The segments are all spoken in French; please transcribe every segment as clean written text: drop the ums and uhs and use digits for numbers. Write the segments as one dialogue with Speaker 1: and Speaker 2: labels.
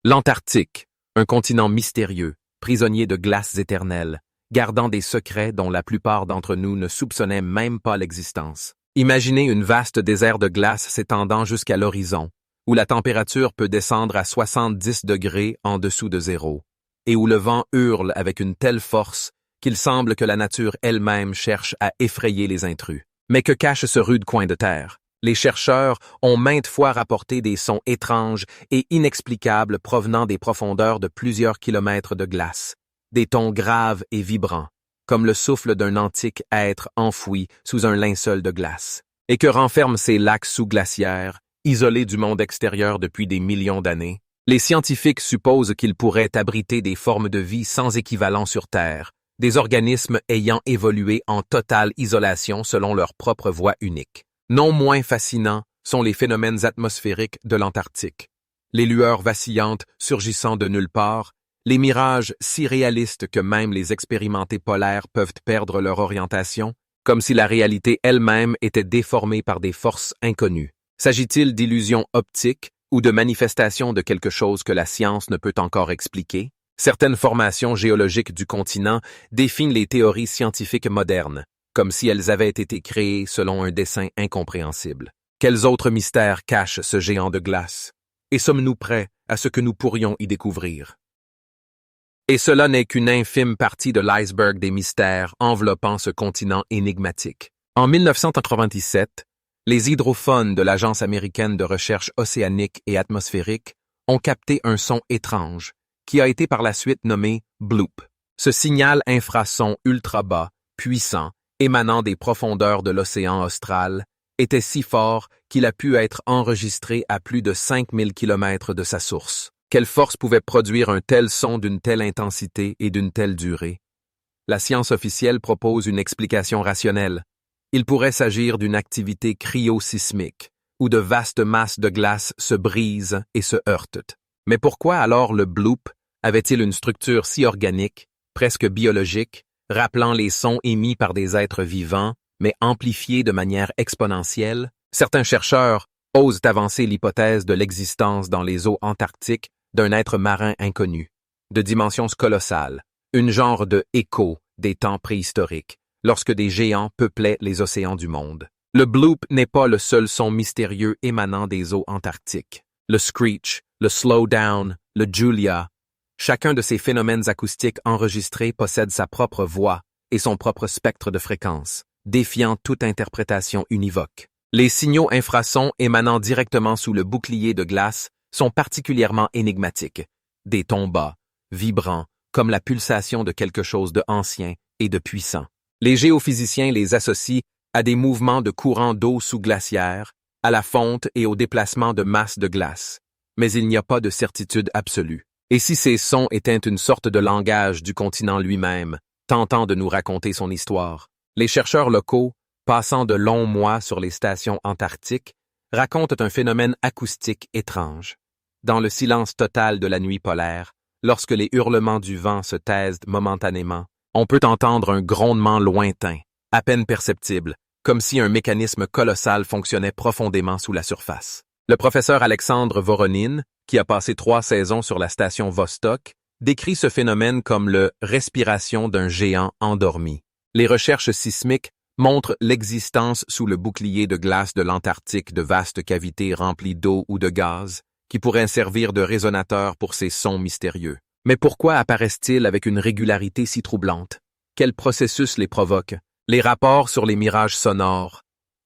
Speaker 1: L'Antarctique, un continent mystérieux, prisonnier de glaces éternelles, gardant des secrets dont la plupart d'entre nous ne soupçonnaient même pas l'existence. Imaginez une vaste désert de glace s'étendant jusqu'à l'horizon, où la température peut descendre à 70 degrés en dessous de zéro, et où le vent hurle avec une telle force qu'il semble que la nature elle-même cherche à effrayer les intrus. Mais que cache ce rude coin de terre? Les chercheurs ont maintes fois rapporté des sons étranges et inexplicables provenant des profondeurs de plusieurs kilomètres de glace, des tons graves et vibrants, comme le souffle d'un antique être enfoui sous un linceul de glace. Et que renferment ces lacs sous-glaciaires, isolés du monde extérieur depuis des millions d'années? Les scientifiques supposent qu'ils pourraient abriter des formes de vie sans équivalent sur Terre, des organismes ayant évolué en totale isolation selon leur propre voie unique. Non moins fascinants sont les phénomènes atmosphériques de l'Antarctique. Les lueurs vacillantes surgissant de nulle part, les mirages si réalistes que même les expérimentés polaires peuvent perdre leur orientation, comme si la réalité elle-même était déformée par des forces inconnues. S'agit-il d'illusions optiques ou de manifestations de quelque chose que la science ne peut encore expliquer? Certaines formations géologiques du continent définissent les théories scientifiques modernes, comme si elles avaient été créées selon un dessein incompréhensible. Quels autres mystères cachent ce géant de glace? Et sommes-nous prêts à ce que nous pourrions y découvrir? Et cela n'est qu'une infime partie de l'iceberg des mystères enveloppant ce continent énigmatique. En 1997, les hydrophones de l'Agence américaine de recherche océanique et atmosphérique ont capté un son étrange, qui a été par la suite nommé bloop. Ce signal infrason ultra bas, puissant, émanant des profondeurs de l'océan austral, était si fort qu'il a pu être enregistré à plus de 5000 km de sa source. Quelle force pouvait produire un tel son d'une telle intensité et d'une telle durée? La science officielle propose une explication rationnelle. Il pourrait s'agir d'une activité cryosismique, où de vastes masses de glace se brisent et se heurtent. Mais pourquoi alors le bloop avait-il une structure si organique, presque biologique, rappelant les sons émis par des êtres vivants, mais amplifiés de manière exponentielle? Certains chercheurs osent avancer l'hypothèse de l'existence dans les eaux antarctiques d'un être marin inconnu, de dimensions colossales, une genre de écho des temps préhistoriques, lorsque des géants peuplaient les océans du monde. Le bloop n'est pas le seul son mystérieux émanant des eaux antarctiques. Le screech, le slowdown, le Julia, chacun de ces phénomènes acoustiques enregistrés possède sa propre voix et son propre spectre de fréquence, défiant toute interprétation univoque. Les signaux infrasons émanant directement sous le bouclier de glace sont particulièrement énigmatiques, des tons bas, vibrants, comme la pulsation de quelque chose de ancien et de puissant. Les géophysiciens les associent à des mouvements de courants d'eau sous-glaciaire, à la fonte et au déplacement de masses de glace. Mais il n'y a pas de certitude absolue. Et si ces sons étaient une sorte de langage du continent lui-même, tentant de nous raconter son histoire? Les chercheurs locaux, passant de longs mois sur les stations antarctiques, racontent un phénomène acoustique étrange. Dans le silence total de la nuit polaire, lorsque les hurlements du vent se taisent momentanément, on peut entendre un grondement lointain, à peine perceptible, comme si un mécanisme colossal fonctionnait profondément sous la surface. Le professeur Alexandre Voronin, qui a passé 3 saisons sur la station Vostok, décrit ce phénomène comme le « respiration d'un géant endormi ». Les recherches sismiques montrent l'existence sous le bouclier de glace de l'Antarctique de vastes cavités remplies d'eau ou de gaz, qui pourraient servir de résonateurs pour ces sons mystérieux. Mais pourquoi apparaissent-ils avec une régularité si troublante? Quel processus les provoque? Les rapports sur les mirages sonores,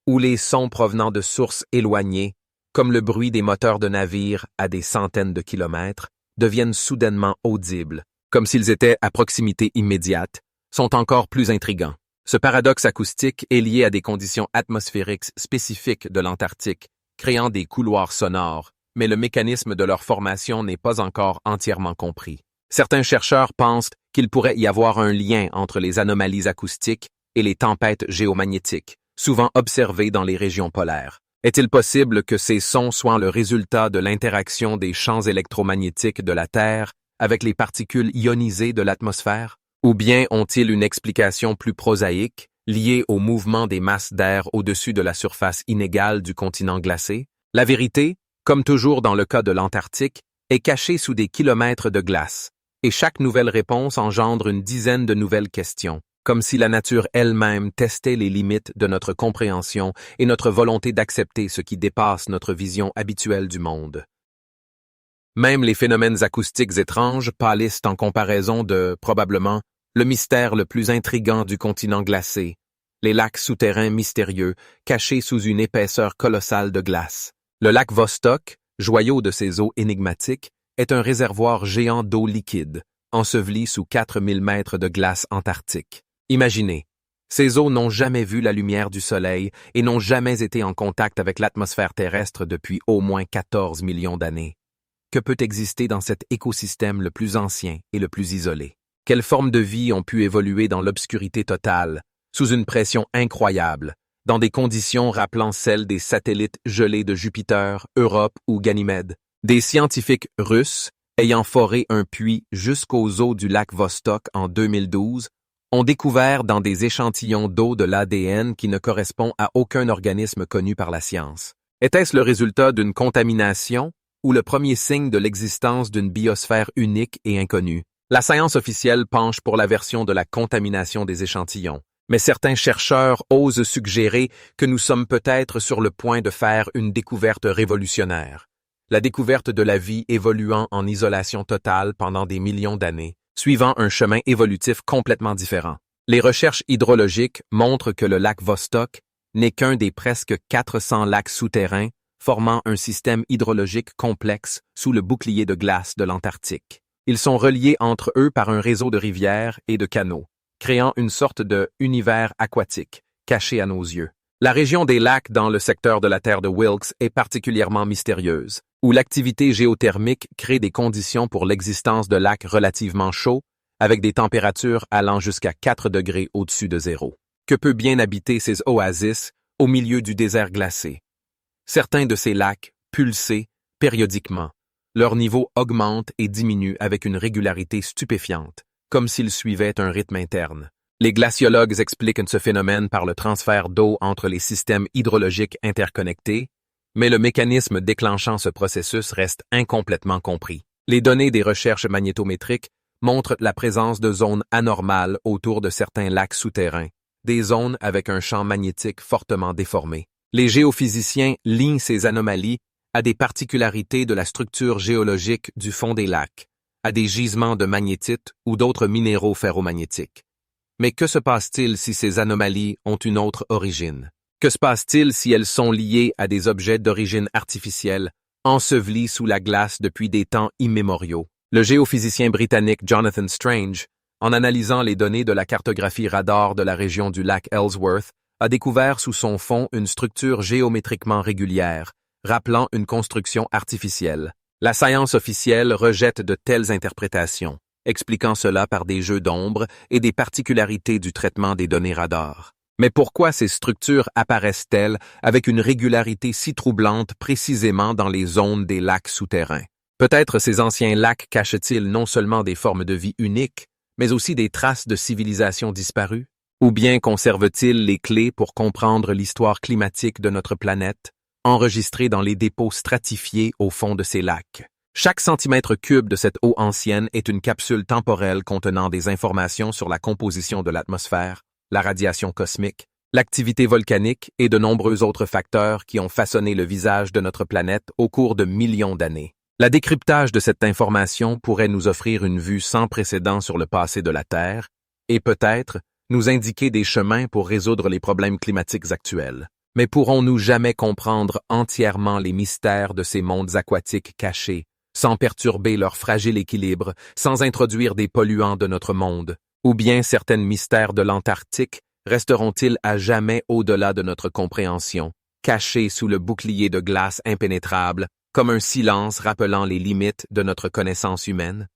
Speaker 1: ou les sons provenant de sources éloignées, comme le bruit des moteurs de navires à des centaines de kilomètres, deviennent soudainement audibles, comme s'ils étaient à proximité immédiate, sont encore plus intrigants. Ce paradoxe acoustique est lié à des conditions atmosphériques spécifiques de l'Antarctique, créant des couloirs sonores, mais le mécanisme de leur formation n'est pas encore entièrement compris. Certains chercheurs pensent qu'il pourrait y avoir un lien entre les anomalies acoustiques et les tempêtes géomagnétiques, souvent observées dans les régions polaires. Est-il possible que ces sons soient le résultat de l'interaction des champs électromagnétiques de la Terre avec les particules ionisées de l'atmosphère? Ou bien ont-ils une explication plus prosaïque, liée au mouvement des masses d'air au-dessus de la surface inégale du continent glacé? La vérité, comme toujours dans le cas de l'Antarctique, est caché sous des kilomètres de glace, et chaque nouvelle réponse engendre une dizaine de nouvelles questions, comme si la nature elle-même testait les limites de notre compréhension et notre volonté d'accepter ce qui dépasse notre vision habituelle du monde. Même les phénomènes acoustiques étranges pâlissent en comparaison de, probablement, le mystère le plus intrigant du continent glacé, les lacs souterrains mystérieux, cachés sous une épaisseur colossale de glace. Le lac Vostok, joyau de ces eaux énigmatiques, est un réservoir géant d'eau liquide, enseveli sous 4000 mètres de glace antarctique. Imaginez, ces eaux n'ont jamais vu la lumière du soleil et n'ont jamais été en contact avec l'atmosphère terrestre depuis au moins 14 millions d'années. Que peut exister dans cet écosystème le plus ancien et le plus isolé? Quelles formes de vie ont pu évoluer dans l'obscurité totale, sous une pression incroyable, dans des conditions rappelant celles des satellites gelés de Jupiter, Europe ou Ganymède? Des scientifiques russes, ayant foré un puits jusqu'aux eaux du lac Vostok en 2012, ont découvert dans des échantillons d'eau de l'ADN qui ne correspond à aucun organisme connu par la science. Était-ce le résultat d'une contamination ou le premier signe de l'existence d'une biosphère unique et inconnue? La science officielle penche pour la version de la contamination des échantillons, mais certains chercheurs osent suggérer que nous sommes peut-être sur le point de faire une découverte révolutionnaire. La découverte de la vie évoluant en isolation totale pendant des millions d'années, suivant un chemin évolutif complètement différent. Les recherches hydrologiques montrent que le lac Vostok n'est qu'un des presque 400 lacs souterrains formant un système hydrologique complexe sous le bouclier de glace de l'Antarctique. Ils sont reliés entre eux par un réseau de rivières et de canaux, créant une sorte de univers aquatique, caché à nos yeux. La région des lacs dans le secteur de la terre de Wilkes est particulièrement mystérieuse, où l'activité géothermique crée des conditions pour l'existence de lacs relativement chauds, avec des températures allant jusqu'à 4 degrés au-dessus de zéro. Que peut bien habiter ces oasis au milieu du désert glacé? Certains de ces lacs pulsent périodiquement. Leur niveau augmente et diminue avec une régularité stupéfiante, comme s'ils suivaient un rythme interne. Les glaciologues expliquent ce phénomène par le transfert d'eau entre les systèmes hydrologiques interconnectés, mais le mécanisme déclenchant ce processus reste incomplètement compris. Les données des recherches magnétométriques montrent la présence de zones anormales autour de certains lacs souterrains, des zones avec un champ magnétique fortement déformé. Les géophysiciens lient ces anomalies à des particularités de la structure géologique du fond des lacs, à des gisements de magnétite ou d'autres minéraux ferromagnétiques. Mais que se passe-t-il si ces anomalies ont une autre origine? Que se passe-t-il si elles sont liées à des objets d'origine artificielle, ensevelis sous la glace depuis des temps immémoriaux? Le géophysicien britannique Jonathan Strange, en analysant les données de la cartographie radar de la région du lac Ellsworth, a découvert sous son fond une structure géométriquement régulière, rappelant une construction artificielle. La science officielle rejette de telles interprétations, expliquant cela par des jeux d'ombre et des particularités du traitement des données radar. Mais pourquoi ces structures apparaissent-elles avec une régularité si troublante précisément dans les zones des lacs souterrains? Peut-être ces anciens lacs cachent-ils non seulement des formes de vie uniques, mais aussi des traces de civilisations disparues? Ou bien conservent-ils les clés pour comprendre l'histoire climatique de notre planète, enregistrée dans les dépôts stratifiés au fond de ces lacs? Chaque centimètre cube de cette eau ancienne est une capsule temporelle contenant des informations sur la composition de l'atmosphère, la radiation cosmique, l'activité volcanique et de nombreux autres facteurs qui ont façonné le visage de notre planète au cours de millions d'années. Le décryptage de cette information pourrait nous offrir une vue sans précédent sur le passé de la Terre et peut-être nous indiquer des chemins pour résoudre les problèmes climatiques actuels. Mais pourrons-nous jamais comprendre entièrement les mystères de ces mondes aquatiques cachés, sans perturber leur fragile équilibre, sans introduire des polluants de notre monde? Ou bien certains mystères de l'Antarctique resteront-ils à jamais au-delà de notre compréhension, cachés sous le bouclier de glace impénétrable, comme un silence rappelant les limites de notre connaissance humaine?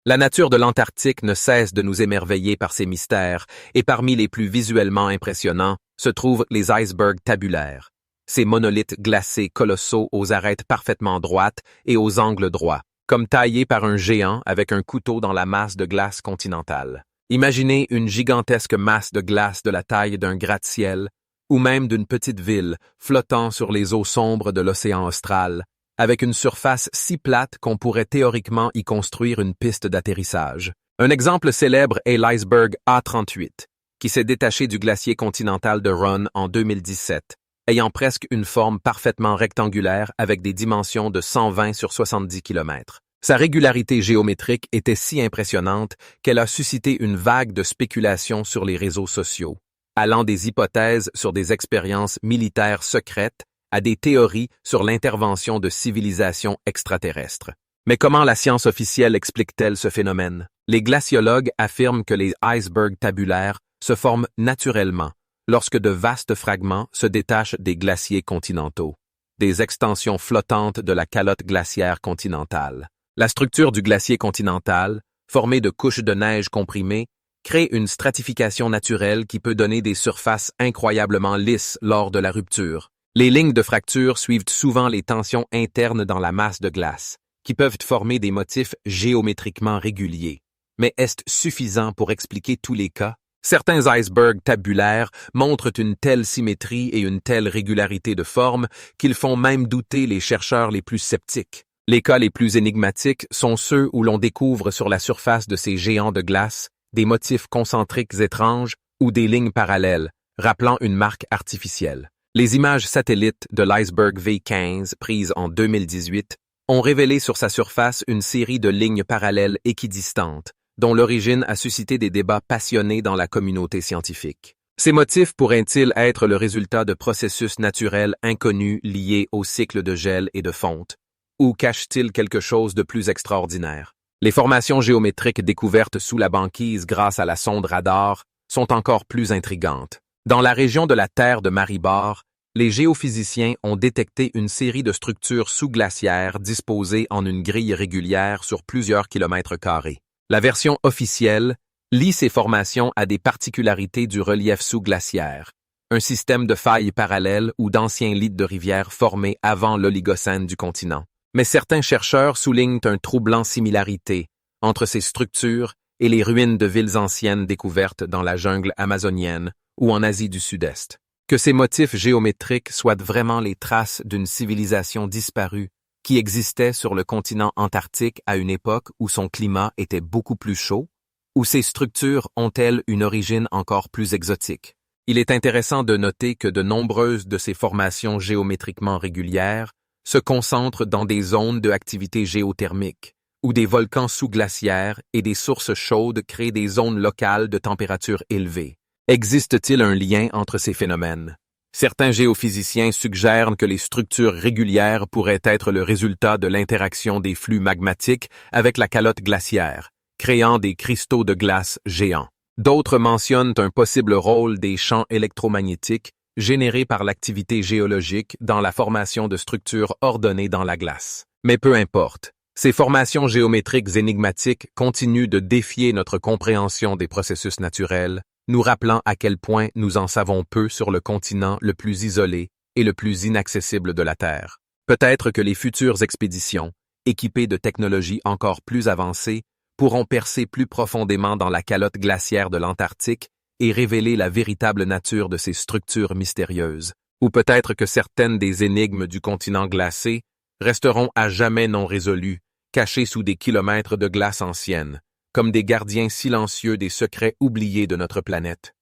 Speaker 1: La nature de l'Antarctique ne cesse de nous émerveiller par ses mystères, et parmi les plus visuellement impressionnants se trouvent les icebergs tabulaires, ces monolithes glacés colossaux aux arêtes parfaitement droites et aux angles droits, comme taillés par un géant avec un couteau dans la masse de glace continentale. Imaginez une gigantesque masse de glace de la taille d'un gratte-ciel, ou même d'une petite ville flottant sur les eaux sombres de l'océan austral, avec une surface si plate qu'on pourrait théoriquement y construire une piste d'atterrissage. Un exemple célèbre est l'iceberg A38, qui s'est détaché du glacier continental de Ronne en 2017, ayant presque une forme parfaitement rectangulaire avec des dimensions de 120 sur 70 km. Sa régularité géométrique était si impressionnante qu'elle a suscité une vague de spéculations sur les réseaux sociaux, allant des hypothèses sur des expériences militaires secrètes à des théories sur l'intervention de civilisations extraterrestres. Mais comment la science officielle explique-t-elle ce phénomène? Les glaciologues affirment que les icebergs tabulaires se forment naturellement lorsque de vastes fragments se détachent des glaciers continentaux, des extensions flottantes de la calotte glaciaire continentale. La structure du glacier continental, formée de couches de neige comprimées, crée une stratification naturelle qui peut donner des surfaces incroyablement lisses lors de la rupture. Les lignes de fracture suivent souvent les tensions internes dans la masse de glace, qui peuvent former des motifs géométriquement réguliers. Mais est-ce suffisant pour expliquer tous les cas? Certains icebergs tabulaires montrent une telle symétrie et une telle régularité de forme qu'ils font même douter les chercheurs les plus sceptiques. Les cas les plus énigmatiques sont ceux où l'on découvre sur la surface de ces géants de glace des motifs concentriques étranges ou des lignes parallèles, rappelant une marque artificielle. Les images satellites de l'iceberg V15 prises en 2018 ont révélé sur sa surface une série de lignes parallèles équidistantes, dont l'origine a suscité des débats passionnés dans la communauté scientifique. Ces motifs pourraient-ils être le résultat de processus naturels inconnus liés au cycle de gel et de fonte? Ou cachent-ils quelque chose de plus extraordinaire? Les formations géométriques découvertes sous la banquise grâce à la sonde radar sont encore plus intrigantes. Dans la région de la Terre de Maribor, les géophysiciens ont détecté une série de structures sous-glaciaires disposées en une grille régulière sur plusieurs kilomètres carrés. La version officielle lie ces formations à des particularités du relief sous-glaciaire, un système de failles parallèles ou d'anciens lits de rivières formés avant l'Oligocène du continent. Mais certains chercheurs soulignent une troublante similarité entre ces structures et les ruines de villes anciennes découvertes dans la jungle amazonienne ou en Asie du Sud-Est. Que ces motifs géométriques soient vraiment les traces d'une civilisation disparue qui existait sur le continent antarctique à une époque où son climat était beaucoup plus chaud, ou ces structures ont-elles une origine encore plus exotique? Il est intéressant de noter que de nombreuses de ces formations géométriquement régulières se concentrent dans des zones de activité géothermique, où des volcans sous-glaciaires et des sources chaudes créent des zones locales de température élevée. Existe-t-il un lien entre ces phénomènes? Certains géophysiciens suggèrent que les structures régulières pourraient être le résultat de l'interaction des flux magmatiques avec la calotte glaciaire, créant des cristaux de glace géants. D'autres mentionnent un possible rôle des champs électromagnétiques générés par l'activité géologique dans la formation de structures ordonnées dans la glace. Mais peu importe, ces formations géométriques énigmatiques continuent de défier notre compréhension des processus naturels, nous rappelant à quel point nous en savons peu sur le continent le plus isolé et le plus inaccessible de la Terre. Peut-être que les futures expéditions, équipées de technologies encore plus avancées, pourront percer plus profondément dans la calotte glaciaire de l'Antarctique et révéler la véritable nature de ces structures mystérieuses. Ou peut-être que certaines des énigmes du continent glacé resteront à jamais non résolues, cachées sous des kilomètres de glace ancienne, comme des gardiens silencieux des secrets oubliés de notre planète.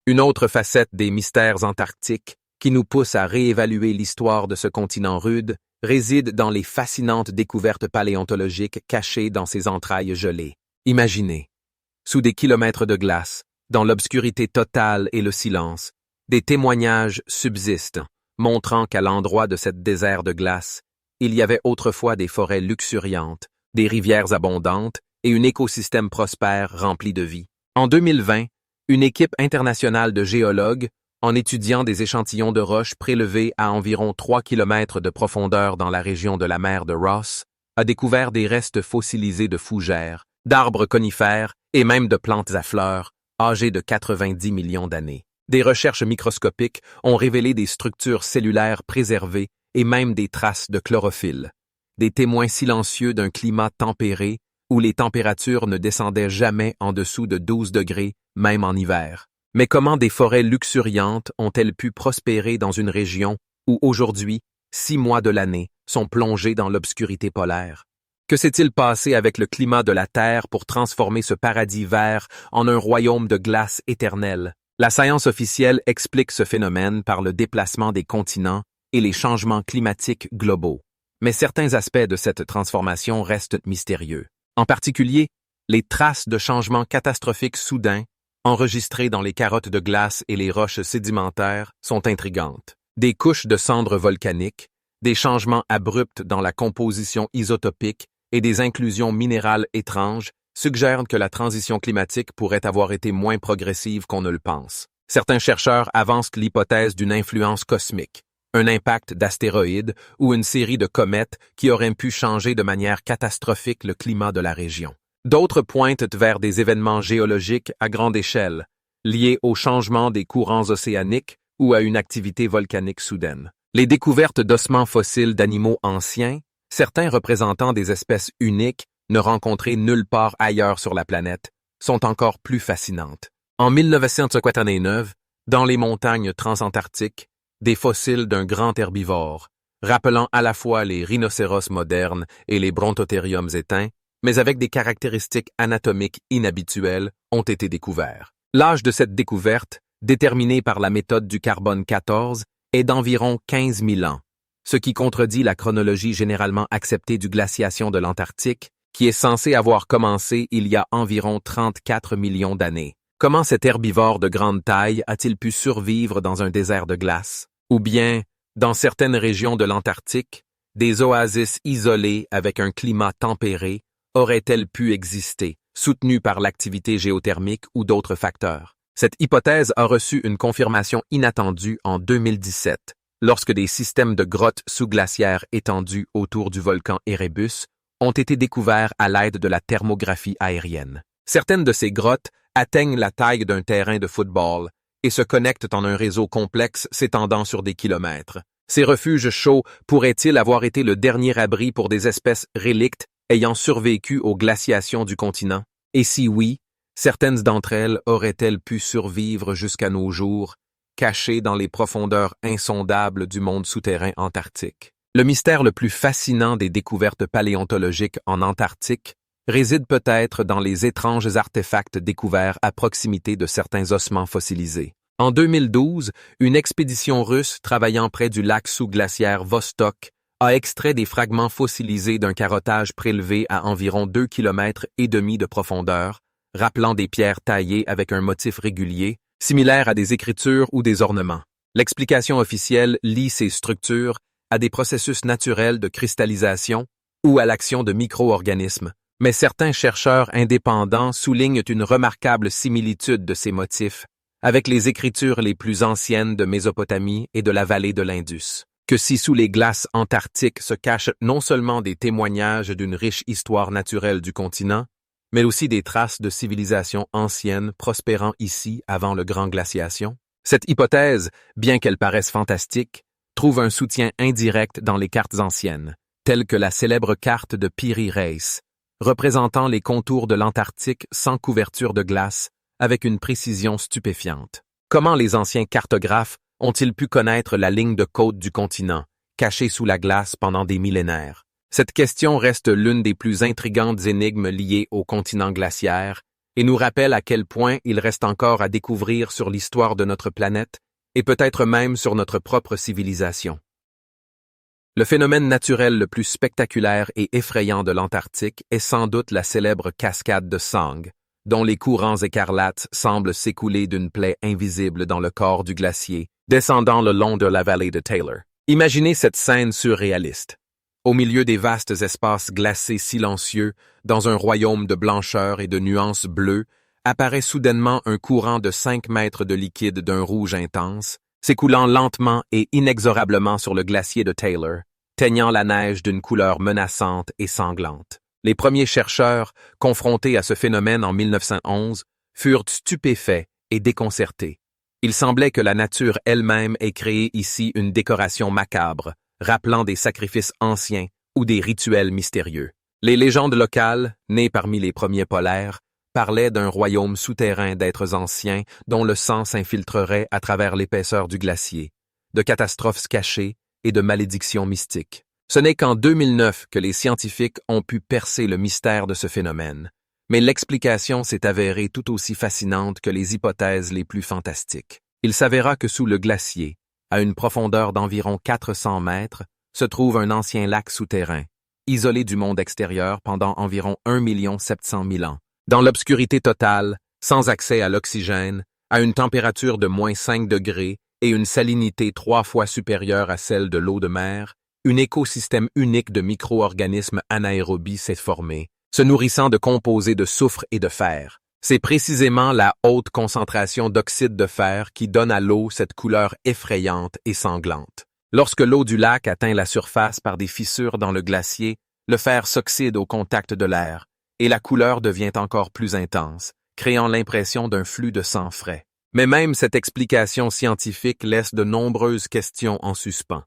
Speaker 1: Une autre facette des mystères antarctiques, qui nous pousse à réévaluer l'histoire de ce continent rude, réside dans les fascinantes découvertes paléontologiques cachées dans ses entrailles gelées. Imaginez, sous des kilomètres de glace, dans l'obscurité totale et le silence, des témoignages subsistent, montrant qu'à l'endroit de cette désert de glace, il y avait autrefois des forêts luxuriantes, des rivières abondantes et un écosystème prospère rempli de vie. En 2020, une équipe internationale de géologues, en étudiant des échantillons de roches prélevés à environ 3 km de profondeur dans la région de la mer de Ross, a découvert des restes fossilisés de fougères, d'arbres conifères et même de plantes à fleurs, âgées de 90 millions d'années. Des recherches microscopiques ont révélé des structures cellulaires préservées et même des traces de chlorophylle, des témoins silencieux d'un climat tempéré où les températures ne descendaient jamais en dessous de 12 degrés, même en hiver. Mais comment des forêts luxuriantes ont-elles pu prospérer dans une région où aujourd'hui, 6 mois de l'année, sont plongés dans l'obscurité polaire. Que s'est-il passé avec le climat de la Terre pour transformer ce paradis vert en un royaume de glace éternelle? La science officielle explique ce phénomène par le déplacement des continents et les changements climatiques globaux. Mais certains aspects de cette transformation restent mystérieux. En particulier, les traces de changements catastrophiques soudains, enregistrées dans les carottes de glace et les roches sédimentaires, sont intrigantes. Des couches de cendres volcaniques, des changements abrupts dans la composition isotopique et des inclusions minérales étranges suggèrent que la transition climatique pourrait avoir été moins progressive qu'on ne le pense. Certains chercheurs avancent l'hypothèse d'une influence cosmique, un impact d'astéroïdes ou une série de comètes qui auraient pu changer de manière catastrophique le climat de la région. D'autres pointent vers des événements géologiques à grande échelle, liés au changement des courants océaniques ou à une activité volcanique soudaine. Les découvertes d'ossements fossiles d'animaux anciens, certains représentant des espèces uniques, ne rencontrées nulle part ailleurs sur la planète, sont encore plus fascinantes. En 1959, dans les montagnes transantarctiques, des fossiles d'un grand herbivore, rappelant à la fois les rhinocéros modernes et les brontothériums éteints, mais avec des caractéristiques anatomiques inhabituelles, ont été découverts. L'âge de cette découverte, déterminé par la méthode du carbone 14, est d'environ 15 000 ans, ce qui contredit la chronologie généralement acceptée du glaciation de l'Antarctique, qui est censé avoir commencé il y a environ 34 millions d'années. Comment cet herbivore de grande taille a-t-il pu survivre dans un désert de glace? Ou bien, dans certaines régions de l'Antarctique, des oasis isolées avec un climat tempéré auraient-elles pu exister, soutenues par l'activité géothermique ou d'autres facteurs? Cette hypothèse a reçu une confirmation inattendue en 2017, lorsque des systèmes de grottes sous-glaciaires étendus autour du volcan Erebus ont été découverts à l'aide de la thermographie aérienne. Certaines de ces grottes atteignent la taille d'un terrain de football et se connectent en un réseau complexe s'étendant sur des kilomètres. Ces refuges chauds pourraient-ils avoir été le dernier abri pour des espèces relictes ayant survécu aux glaciations du continent? Et si oui, certaines d'entre elles auraient-elles pu survivre jusqu'à nos jours, cachées dans les profondeurs insondables du monde souterrain antarctique? Le mystère le plus fascinant des découvertes paléontologiques en Antarctique réside peut-être dans les étranges artefacts découverts à proximité de certains ossements fossilisés. En 2012, une expédition russe travaillant près du lac sous-glaciaire Vostok a extrait des fragments fossilisés d'un carottage prélevé à environ 2,5 km de profondeur, rappelant des pierres taillées avec un motif régulier, similaire à des écritures ou des ornements. L'explication officielle lie ces structures à des processus naturels de cristallisation ou à l'action de micro-organismes, mais certains chercheurs indépendants soulignent une remarquable similitude de ces motifs avec les écritures les plus anciennes de Mésopotamie et de la vallée de l'Indus. Que si sous les glaces antarctiques se cachent non seulement des témoignages d'une riche histoire naturelle du continent, mais aussi des traces de civilisations anciennes prospérant ici avant le grand glaciation? Cette hypothèse, bien qu'elle paraisse fantastique, trouve un soutien indirect dans les cartes anciennes, telles que la célèbre carte de Piri Reis, représentant les contours de l'Antarctique sans couverture de glace, avec une précision stupéfiante. Comment les anciens cartographes ont-ils pu connaître la ligne de côte du continent, cachée sous la glace pendant des millénaires? Cette question reste l'une des plus intrigantes énigmes liées au continent glaciaire et nous rappelle à quel point il reste encore à découvrir sur l'histoire de notre planète et peut-être même sur notre propre civilisation. Le phénomène naturel le plus spectaculaire et effrayant de l'Antarctique est sans doute la célèbre cascade de Sang, dont les courants écarlates semblent s'écouler d'une plaie invisible dans le corps du glacier, descendant le long de la vallée de Taylor. Imaginez cette scène surréaliste. Au milieu des vastes espaces glacés silencieux, dans un royaume de blancheur et de nuances bleues, apparaît soudainement un courant de 5 mètres de liquide d'un rouge intense, s'écoulant lentement et inexorablement sur le glacier de Taylor, teignant la neige d'une couleur menaçante et sanglante. Les premiers chercheurs, confrontés à ce phénomène en 1911, furent stupéfaits et déconcertés. Il semblait que la nature elle-même ait créé ici une décoration macabre, rappelant des sacrifices anciens ou des rituels mystérieux. Les légendes locales, nées parmi les premiers polaires, parlaient d'un royaume souterrain d'êtres anciens dont le sang s'infiltrerait à travers l'épaisseur du glacier, de catastrophes cachées et de malédictions mystiques. Ce n'est qu'en 2009 que les scientifiques ont pu percer le mystère de ce phénomène, mais l'explication s'est avérée tout aussi fascinante que les hypothèses les plus fantastiques. Il s'avéra que sous le glacier, à une profondeur d'environ 400 mètres, se trouve un ancien lac souterrain, isolé du monde extérieur pendant environ 1 700 000 ans. Dans l'obscurité totale, sans accès à l'oxygène, à une température de -5 degrés et une salinité 3 fois supérieure à celle de l'eau de mer, un écosystème unique de micro-organismes anaérobies s'est formé, se nourrissant de composés de soufre et de fer. C'est précisément la haute concentration d'oxyde de fer qui donne à l'eau cette couleur effrayante et sanglante. Lorsque l'eau du lac atteint la surface par des fissures dans le glacier, le fer s'oxyde au contact de l'air, et la couleur devient encore plus intense, créant l'impression d'un flux de sang frais. Mais même cette explication scientifique laisse de nombreuses questions en suspens.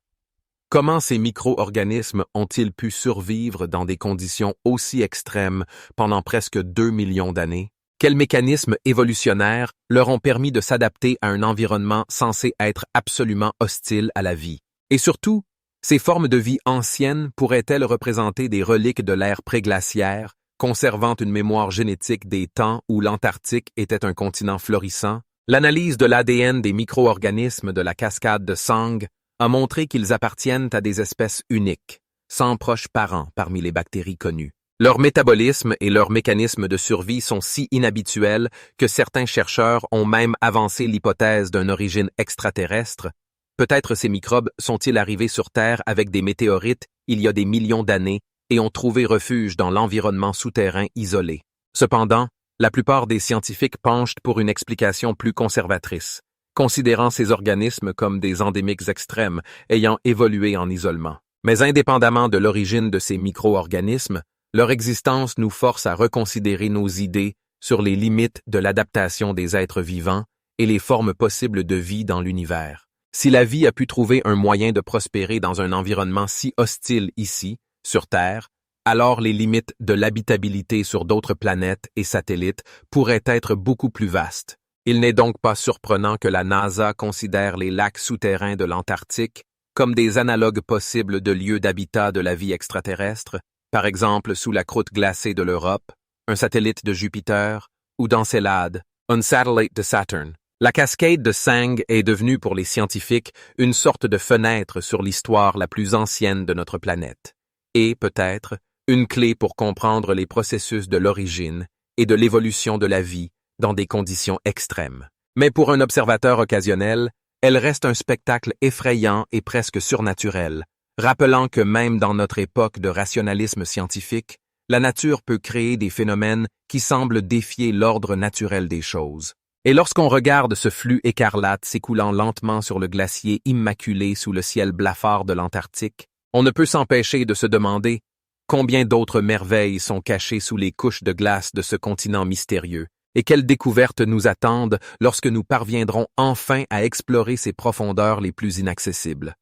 Speaker 1: Comment ces micro-organismes ont-ils pu survivre dans des conditions aussi extrêmes pendant presque 2 millions d'années? Quels mécanismes évolutionnaires leur ont permis de s'adapter à un environnement censé être absolument hostile à la vie? Et surtout, ces formes de vie anciennes pourraient-elles représenter des reliques de l'ère préglaciaire, conservant une mémoire génétique des temps où l'Antarctique était un continent florissant? L'analyse de l'ADN des micro-organismes de la cascade de Sang a montré qu'ils appartiennent à des espèces uniques, sans proches parents parmi les bactéries connues. Leur métabolisme et leurs mécanismes de survie sont si inhabituels que certains chercheurs ont même avancé l'hypothèse d'une origine extraterrestre. Peut-être ces microbes sont-ils arrivés sur Terre avec des météorites il y a des millions d'années et ont trouvé refuge dans l'environnement souterrain isolé. Cependant, la plupart des scientifiques penchent pour une explication plus conservatrice, considérant ces organismes comme des endémiques extrêmes ayant évolué en isolement. Mais indépendamment de l'origine de ces micro-organismes, leur existence nous force à reconsidérer nos idées sur les limites de l'adaptation des êtres vivants et les formes possibles de vie dans l'univers. Si la vie a pu trouver un moyen de prospérer dans un environnement si hostile ici, sur Terre, alors les limites de l'habitabilité sur d'autres planètes et satellites pourraient être beaucoup plus vastes. Il n'est donc pas surprenant que la NASA considère les lacs souterrains de l'Antarctique comme des analogues possibles de lieux d'habitat de la vie extraterrestre, par exemple sous la croûte glacée de l'Europe, un satellite de Jupiter, ou d'Encelade, un satellite de Saturne. La cascade de Sang est devenue pour les scientifiques une sorte de fenêtre sur l'histoire la plus ancienne de notre planète, et peut-être une clé pour comprendre les processus de l'origine et de l'évolution de la vie dans des conditions extrêmes. Mais pour un observateur occasionnel, elle reste un spectacle effrayant et presque surnaturel, rappelant que même dans notre époque de rationalisme scientifique, la nature peut créer des phénomènes qui semblent défier l'ordre naturel des choses. Et lorsqu'on regarde ce flux écarlate s'écoulant lentement sur le glacier immaculé sous le ciel blafard de l'Antarctique, on ne peut s'empêcher de se demander combien d'autres merveilles sont cachées sous les couches de glace de ce continent mystérieux, et quelles découvertes nous attendent lorsque nous parviendrons enfin à explorer ces profondeurs les plus inaccessibles.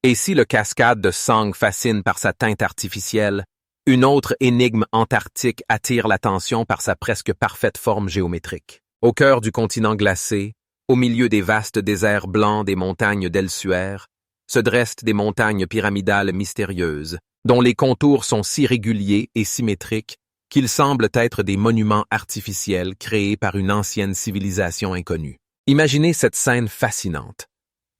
Speaker 1: Et si le cascade de Sang fascine par sa teinte artificielle, une autre énigme antarctique attire l'attention par sa presque parfaite forme géométrique. Au cœur du continent glacé, au milieu des vastes déserts blancs des montagnes d'Elsuaire, se dressent des montagnes pyramidales mystérieuses, dont les contours sont si réguliers et symétriques qu'ils semblent être des monuments artificiels créés par une ancienne civilisation inconnue. Imaginez cette scène fascinante.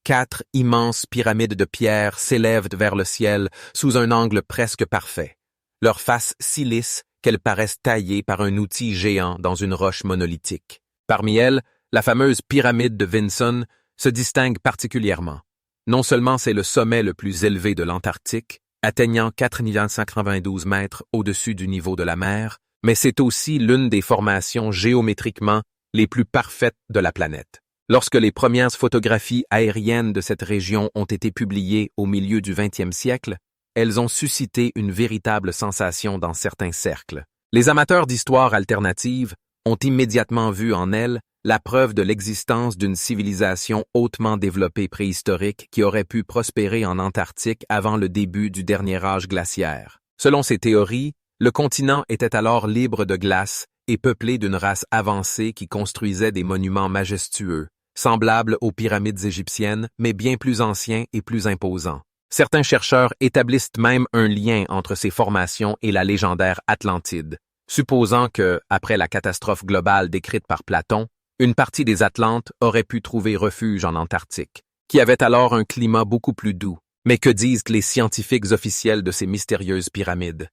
Speaker 1: 4 immenses pyramides de pierre s'élèvent vers le ciel sous un angle presque parfait, leurs faces si lisses qu'elles paraissent taillées par un outil géant dans une roche monolithique. Parmi elles, la fameuse pyramide de Vinson se distingue particulièrement. Non seulement c'est le sommet le plus élevé de l'Antarctique, atteignant 4,192 mètres au-dessus du niveau de la mer, mais c'est aussi l'une des formations géométriquement les plus parfaites de la planète. Lorsque les premières photographies aériennes de cette région ont été publiées au milieu du 20e siècle, elles ont suscité une véritable sensation dans certains cercles. Les amateurs d'histoire alternative ont immédiatement vu en elles la preuve de l'existence d'une civilisation hautement développée préhistorique qui aurait pu prospérer en Antarctique avant le début du dernier âge glaciaire. Selon ces théories, le continent était alors libre de glace et peuplé d'une race avancée qui construisait des monuments majestueux, semblables aux pyramides égyptiennes, mais bien plus anciens et plus imposants. Certains chercheurs établissent même un lien entre ces formations et la légendaire Atlantide, supposant que, après la catastrophe globale décrite par Platon, une partie des Atlantes aurait pu trouver refuge en Antarctique, qui avait alors un climat beaucoup plus doux. Mais que disent les scientifiques officiels de ces mystérieuses pyramides?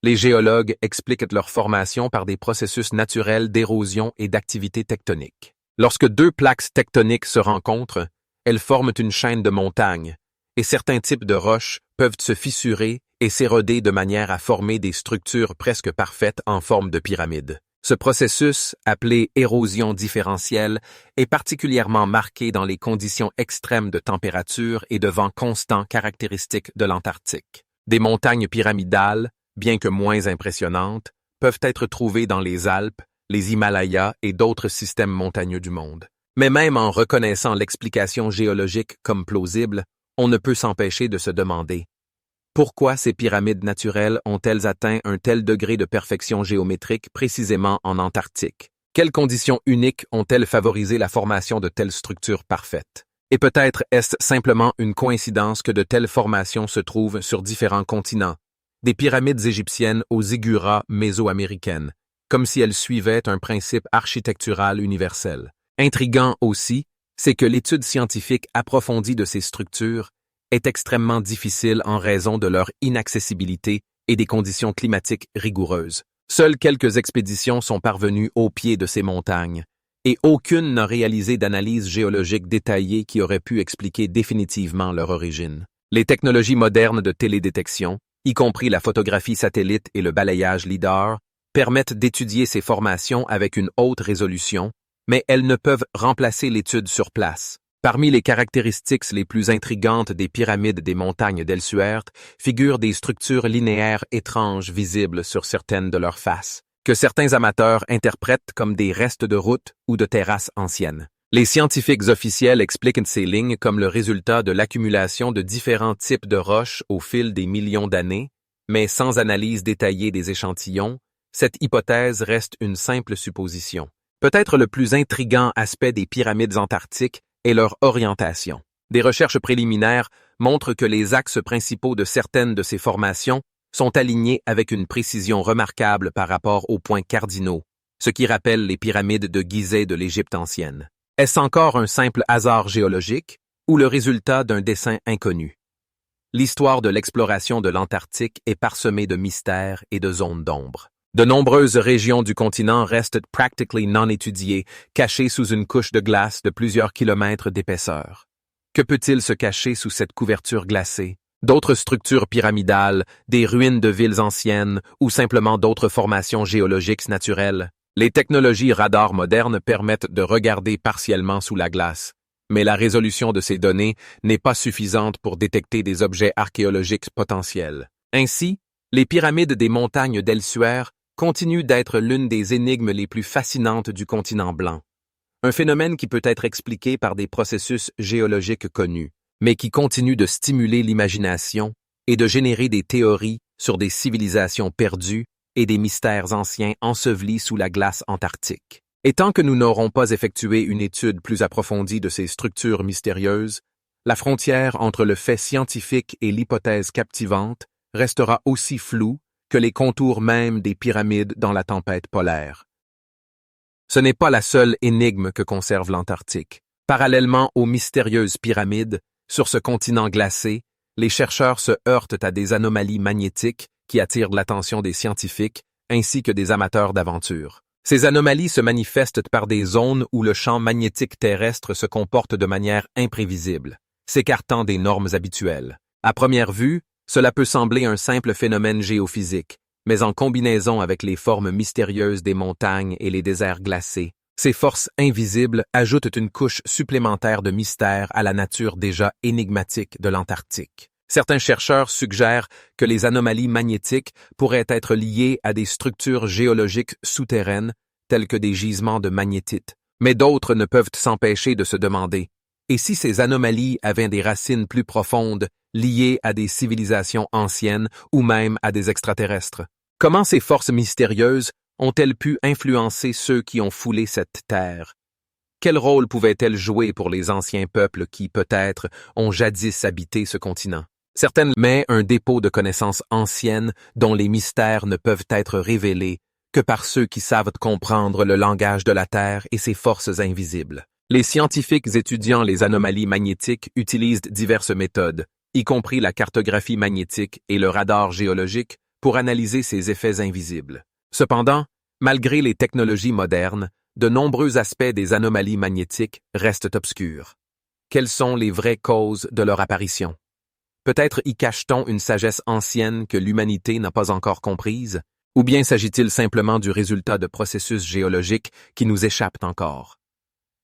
Speaker 1: Les géologues expliquent leur formation par des processus naturels d'érosion et d'activité tectonique. Lorsque deux plaques tectoniques se rencontrent, elles forment une chaîne de montagnes, et certains types de roches peuvent se fissurer et s'éroder de manière à former des structures presque parfaites en forme de pyramide. Ce processus, appelé érosion différentielle, est particulièrement marqué dans les conditions extrêmes de température et de vent constant caractéristiques de l'Antarctique. Des montagnes pyramidales, bien que moins impressionnantes, peuvent être trouvées dans les Alpes, les Himalayas et d'autres systèmes montagneux du monde. Mais même en reconnaissant l'explication géologique comme plausible, on ne peut s'empêcher de se demander pourquoi ces pyramides naturelles ont-elles atteint un tel degré de perfection géométrique précisément en Antarctique? Quelles conditions uniques ont-elles favorisé la formation de telles structures parfaites? Et peut-être est-ce simplement une coïncidence que de telles formations se trouvent sur différents continents, des pyramides égyptiennes aux ziggurat méso-américaines, comme si elles suivaient un principe architectural universel. Intriguant aussi, c'est que l'étude scientifique approfondie de ces structures est extrêmement difficile en raison de leur inaccessibilité et des conditions climatiques rigoureuses. Seules quelques expéditions sont parvenues au pied de ces montagnes, et aucune n'a réalisé d'analyse géologique détaillée qui aurait pu expliquer définitivement leur origine. Les technologies modernes de télédétection, y compris la photographie satellite et le balayage LIDAR, permettent d'étudier ces formations avec une haute résolution, mais elles ne peuvent remplacer l'étude sur place. Parmi les caractéristiques les plus intrigantes des pyramides des montagnes d'Elsuert figurent des structures linéaires étranges visibles sur certaines de leurs faces, que certains amateurs interprètent comme des restes de routes ou de terrasses anciennes. Les scientifiques officiels expliquent ces lignes comme le résultat de l'accumulation de différents types de roches au fil des millions d'années, mais sans analyse détaillée des échantillons, cette hypothèse reste une simple supposition. Peut-être le plus intrigant aspect des pyramides antarctiques est leur orientation. Des recherches préliminaires montrent que les axes principaux de certaines de ces formations sont alignés avec une précision remarquable par rapport aux points cardinaux, ce qui rappelle les pyramides de Gizeh de l'Égypte ancienne. Est-ce encore un simple hasard géologique ou le résultat d'un dessein inconnu? L'histoire de l'exploration de l'Antarctique est parsemée de mystères et de zones d'ombre. De nombreuses régions du continent restent practically non étudiées, cachées sous une couche de glace de plusieurs kilomètres d'épaisseur. Que peut-il se cacher sous cette couverture glacée? D'autres structures pyramidales, des ruines de villes anciennes ou simplement d'autres formations géologiques naturelles? Les technologies radar modernes permettent de regarder partiellement sous la glace, mais la résolution de ces données n'est pas suffisante pour détecter des objets archéologiques potentiels. Ainsi, les pyramides des montagnes d'Elsuert continue d'être l'une des énigmes les plus fascinantes du continent blanc. Un phénomène qui peut être expliqué par des processus géologiques connus, mais qui continue de stimuler l'imagination et de générer des théories sur des civilisations perdues et des mystères anciens ensevelis sous la glace antarctique. Et tant que nous n'aurons pas effectué une étude plus approfondie de ces structures mystérieuses, la frontière entre le fait scientifique et l'hypothèse captivante restera aussi floue que les contours mêmes des pyramides dans la tempête polaire. Ce n'est pas la seule énigme que conserve l'Antarctique. Parallèlement aux mystérieuses pyramides, sur ce continent glacé, les chercheurs se heurtent à des anomalies magnétiques qui attirent l'attention des scientifiques ainsi que des amateurs d'aventure. Ces anomalies se manifestent par des zones où le champ magnétique terrestre se comporte de manière imprévisible, s'écartant des normes habituelles. À première vue, cela peut sembler un simple phénomène géophysique, mais en combinaison avec les formes mystérieuses des montagnes et les déserts glacés, ces forces invisibles ajoutent une couche supplémentaire de mystère à la nature déjà énigmatique de l'Antarctique. Certains chercheurs suggèrent que les anomalies magnétiques pourraient être liées à des structures géologiques souterraines, telles que des gisements de magnétite. Mais d'autres ne peuvent s'empêcher de se demander, et si ces anomalies avaient des racines plus profondes, liées à des civilisations anciennes ou même à des extraterrestres? Comment ces forces mystérieuses ont-elles pu influencer ceux qui ont foulé cette terre? Quel rôle pouvaient-elles jouer pour les anciens peuples qui, peut-être, ont jadis habité ce continent? Certaines mais un dépôt de connaissances anciennes dont les mystères ne peuvent être révélés que par ceux qui savent comprendre le langage de la Terre et ses forces invisibles. Les scientifiques étudiant les anomalies magnétiques utilisent diverses méthodes, y compris la cartographie magnétique et le radar géologique, pour analyser ces effets invisibles. Cependant, malgré les technologies modernes, de nombreux aspects des anomalies magnétiques restent obscurs. Quelles sont les vraies causes de leur apparition? Peut-être y cache-t-on une sagesse ancienne que l'humanité n'a pas encore comprise? Ou bien s'agit-il simplement du résultat de processus géologiques qui nous échappent encore?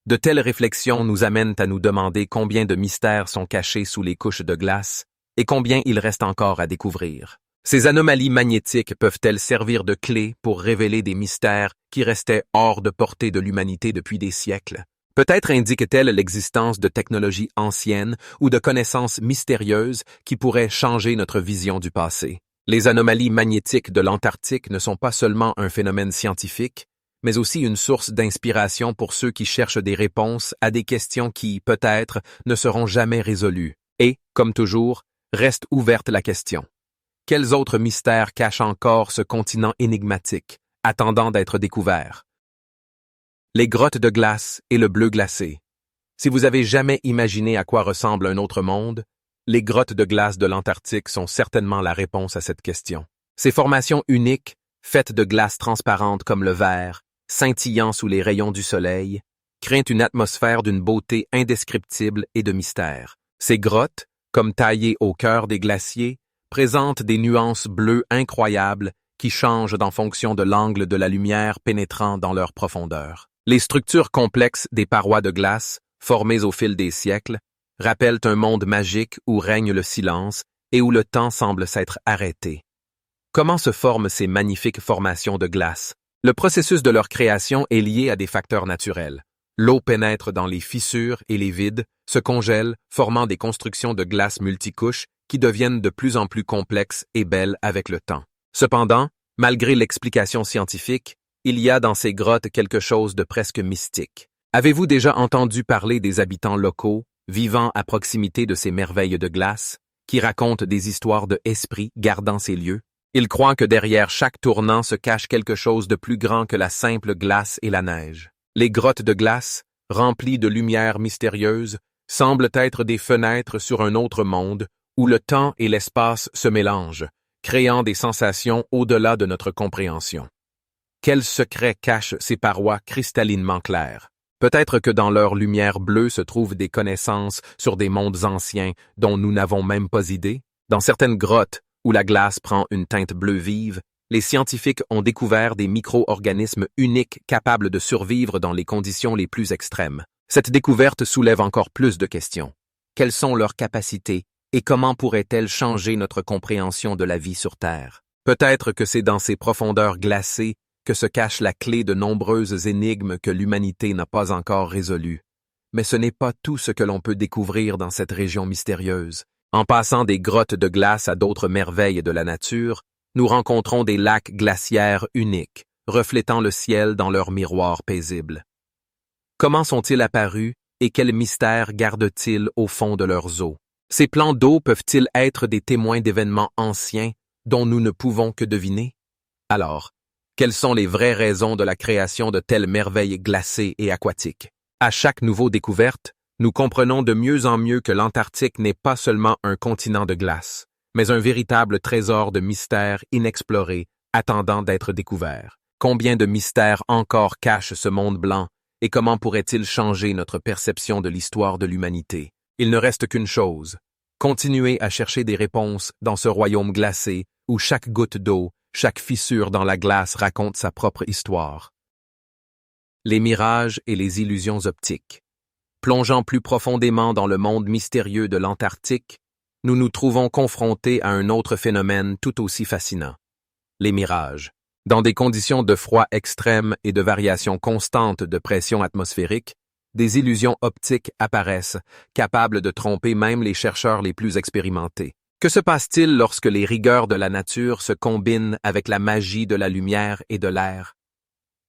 Speaker 1: De telles réflexions nous amènent à nous demander combien de mystères sont cachés sous les couches de glace et combien il reste encore à découvrir. Ces anomalies magnétiques peuvent-elles servir de clé pour révéler des mystères qui restaient hors de portée de l'humanité depuis des siècles? Peut-être indiquent-elles l'existence de technologies anciennes ou de connaissances mystérieuses qui pourraient changer notre vision du passé. Les anomalies magnétiques de l'Antarctique ne sont pas seulement un phénomène scientifique, mais aussi une source d'inspiration pour ceux qui cherchent des réponses à des questions qui, peut-être, ne seront jamais résolues. Et, comme toujours, reste ouverte la question. Quels autres mystères cachent encore ce continent énigmatique, attendant d'être découvert? Les grottes de glace et le bleu glacé. Si vous avez jamais imaginé à quoi ressemble un autre monde, les grottes de glace de l'Antarctique sont certainement la réponse à cette question. Ces formations uniques, faites de glace transparente comme le verre, scintillant sous les rayons du soleil, créent une atmosphère d'une beauté indescriptible et de mystère. Ces grottes, comme taillées au cœur des glaciers, présentent des nuances bleues incroyables qui changent en fonction de l'angle de la lumière pénétrant dans leur profondeur. Les structures complexes des parois de glace, formées au fil des siècles, rappellent un monde magique où règne le silence et où le temps semble s'être arrêté. Comment se forment ces magnifiques formations de glace? Le processus de leur création est lié à des facteurs naturels. L'eau pénètre dans les fissures et les vides, se congèle, formant des constructions de glace multicouches qui deviennent de plus en plus complexes et belles avec le temps. Cependant, malgré l'explication scientifique, il y a dans ces grottes quelque chose de presque mystique. Avez-vous déjà entendu parler des habitants locaux, vivant à proximité de ces merveilles de glace, qui racontent des histoires de esprits gardant ces lieux? Ils croient que derrière chaque tournant se cache quelque chose de plus grand que la simple glace et la neige. Les grottes de glace, remplies de lumière mystérieuse, semblent être des fenêtres sur un autre monde où le temps et l'espace se mélangent, créant des sensations au-delà de notre compréhension. Quels secrets cachent ces parois cristallinement claires? Peut-être que dans leur lumière bleue se trouvent des connaissances sur des mondes anciens dont nous n'avons même pas idée. Dans certaines grottes, où la glace prend une teinte bleue vive, les scientifiques ont découvert des micro-organismes uniques capables de survivre dans les conditions les plus extrêmes. Cette découverte soulève encore plus de questions. Quelles sont leurs capacités et comment pourraient-elles changer notre compréhension de la vie sur Terre? Peut-être que c'est dans ces profondeurs glacées que se cache la clé de nombreuses énigmes que l'humanité n'a pas encore résolues. Mais ce n'est pas tout ce que l'on peut découvrir dans cette région mystérieuse. En passant des grottes de glace à d'autres merveilles de la nature, nous rencontrons des lacs glaciaires uniques, reflétant le ciel dans leur miroir paisible. Comment sont-ils apparus et quels mystères gardent-ils au fond de leurs eaux? Ces plans d'eau peuvent-ils être des témoins d'événements anciens dont nous ne pouvons que deviner? Alors, quelles sont les vraies raisons de la création de telles merveilles glacées et aquatiques? À chaque nouvelle découverte, nous comprenons de mieux en mieux que l'Antarctique n'est pas seulement un continent de glace, mais un véritable trésor de mystères inexplorés, attendant d'être découvert. Combien de mystères encore cachent ce monde blanc, et comment pourrait-il changer notre perception de l'histoire de l'humanité? Il ne reste qu'une chose, continuer à chercher des réponses dans ce royaume glacé où chaque goutte d'eau, chaque fissure dans la glace raconte sa propre histoire. Les mirages et les illusions optiques. Plongeant plus profondément dans le monde mystérieux de l'Antarctique, nous nous trouvons confrontés à un autre phénomène tout aussi fascinant. Les mirages. Dans des conditions de froid extrême et de variation constante de pression atmosphérique, des illusions optiques apparaissent, capables de tromper même les chercheurs les plus expérimentés. Que se passe-t-il lorsque les rigueurs de la nature se combinent avec la magie de la lumière et de l'air?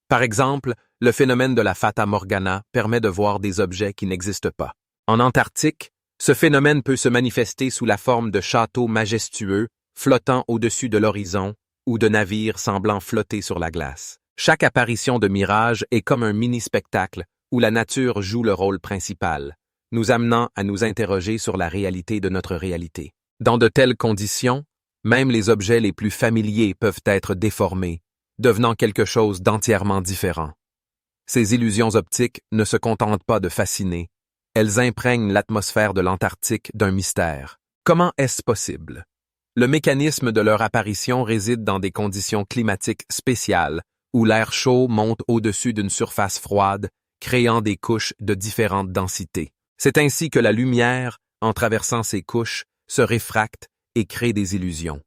Speaker 1: Par exemple, le phénomène de la Fata Morgana permet de voir des objets qui n'existent pas. En Antarctique, Ce phénomène peut se manifester sous la forme de châteaux majestueux, flottant au-dessus de l'horizon, ou de navires semblant flotter sur la glace. Chaque apparition de mirage est comme un mini-spectacle où la nature joue le rôle principal, nous amenant à nous interroger sur la réalité de notre réalité. Dans de telles conditions, même les objets les plus familiers peuvent être déformés, devenant quelque chose d'entièrement différent. Ces illusions optiques ne se contentent pas de fasciner, elles imprègnent l'atmosphère de l'Antarctique d'un mystère. Comment est-ce possible? Le mécanisme de leur apparition réside dans des conditions climatiques spéciales, où l'air chaud monte au-dessus d'une surface froide, créant des couches de différentes densités. C'est ainsi que la lumière, en traversant ces couches, se réfracte et crée des illusions.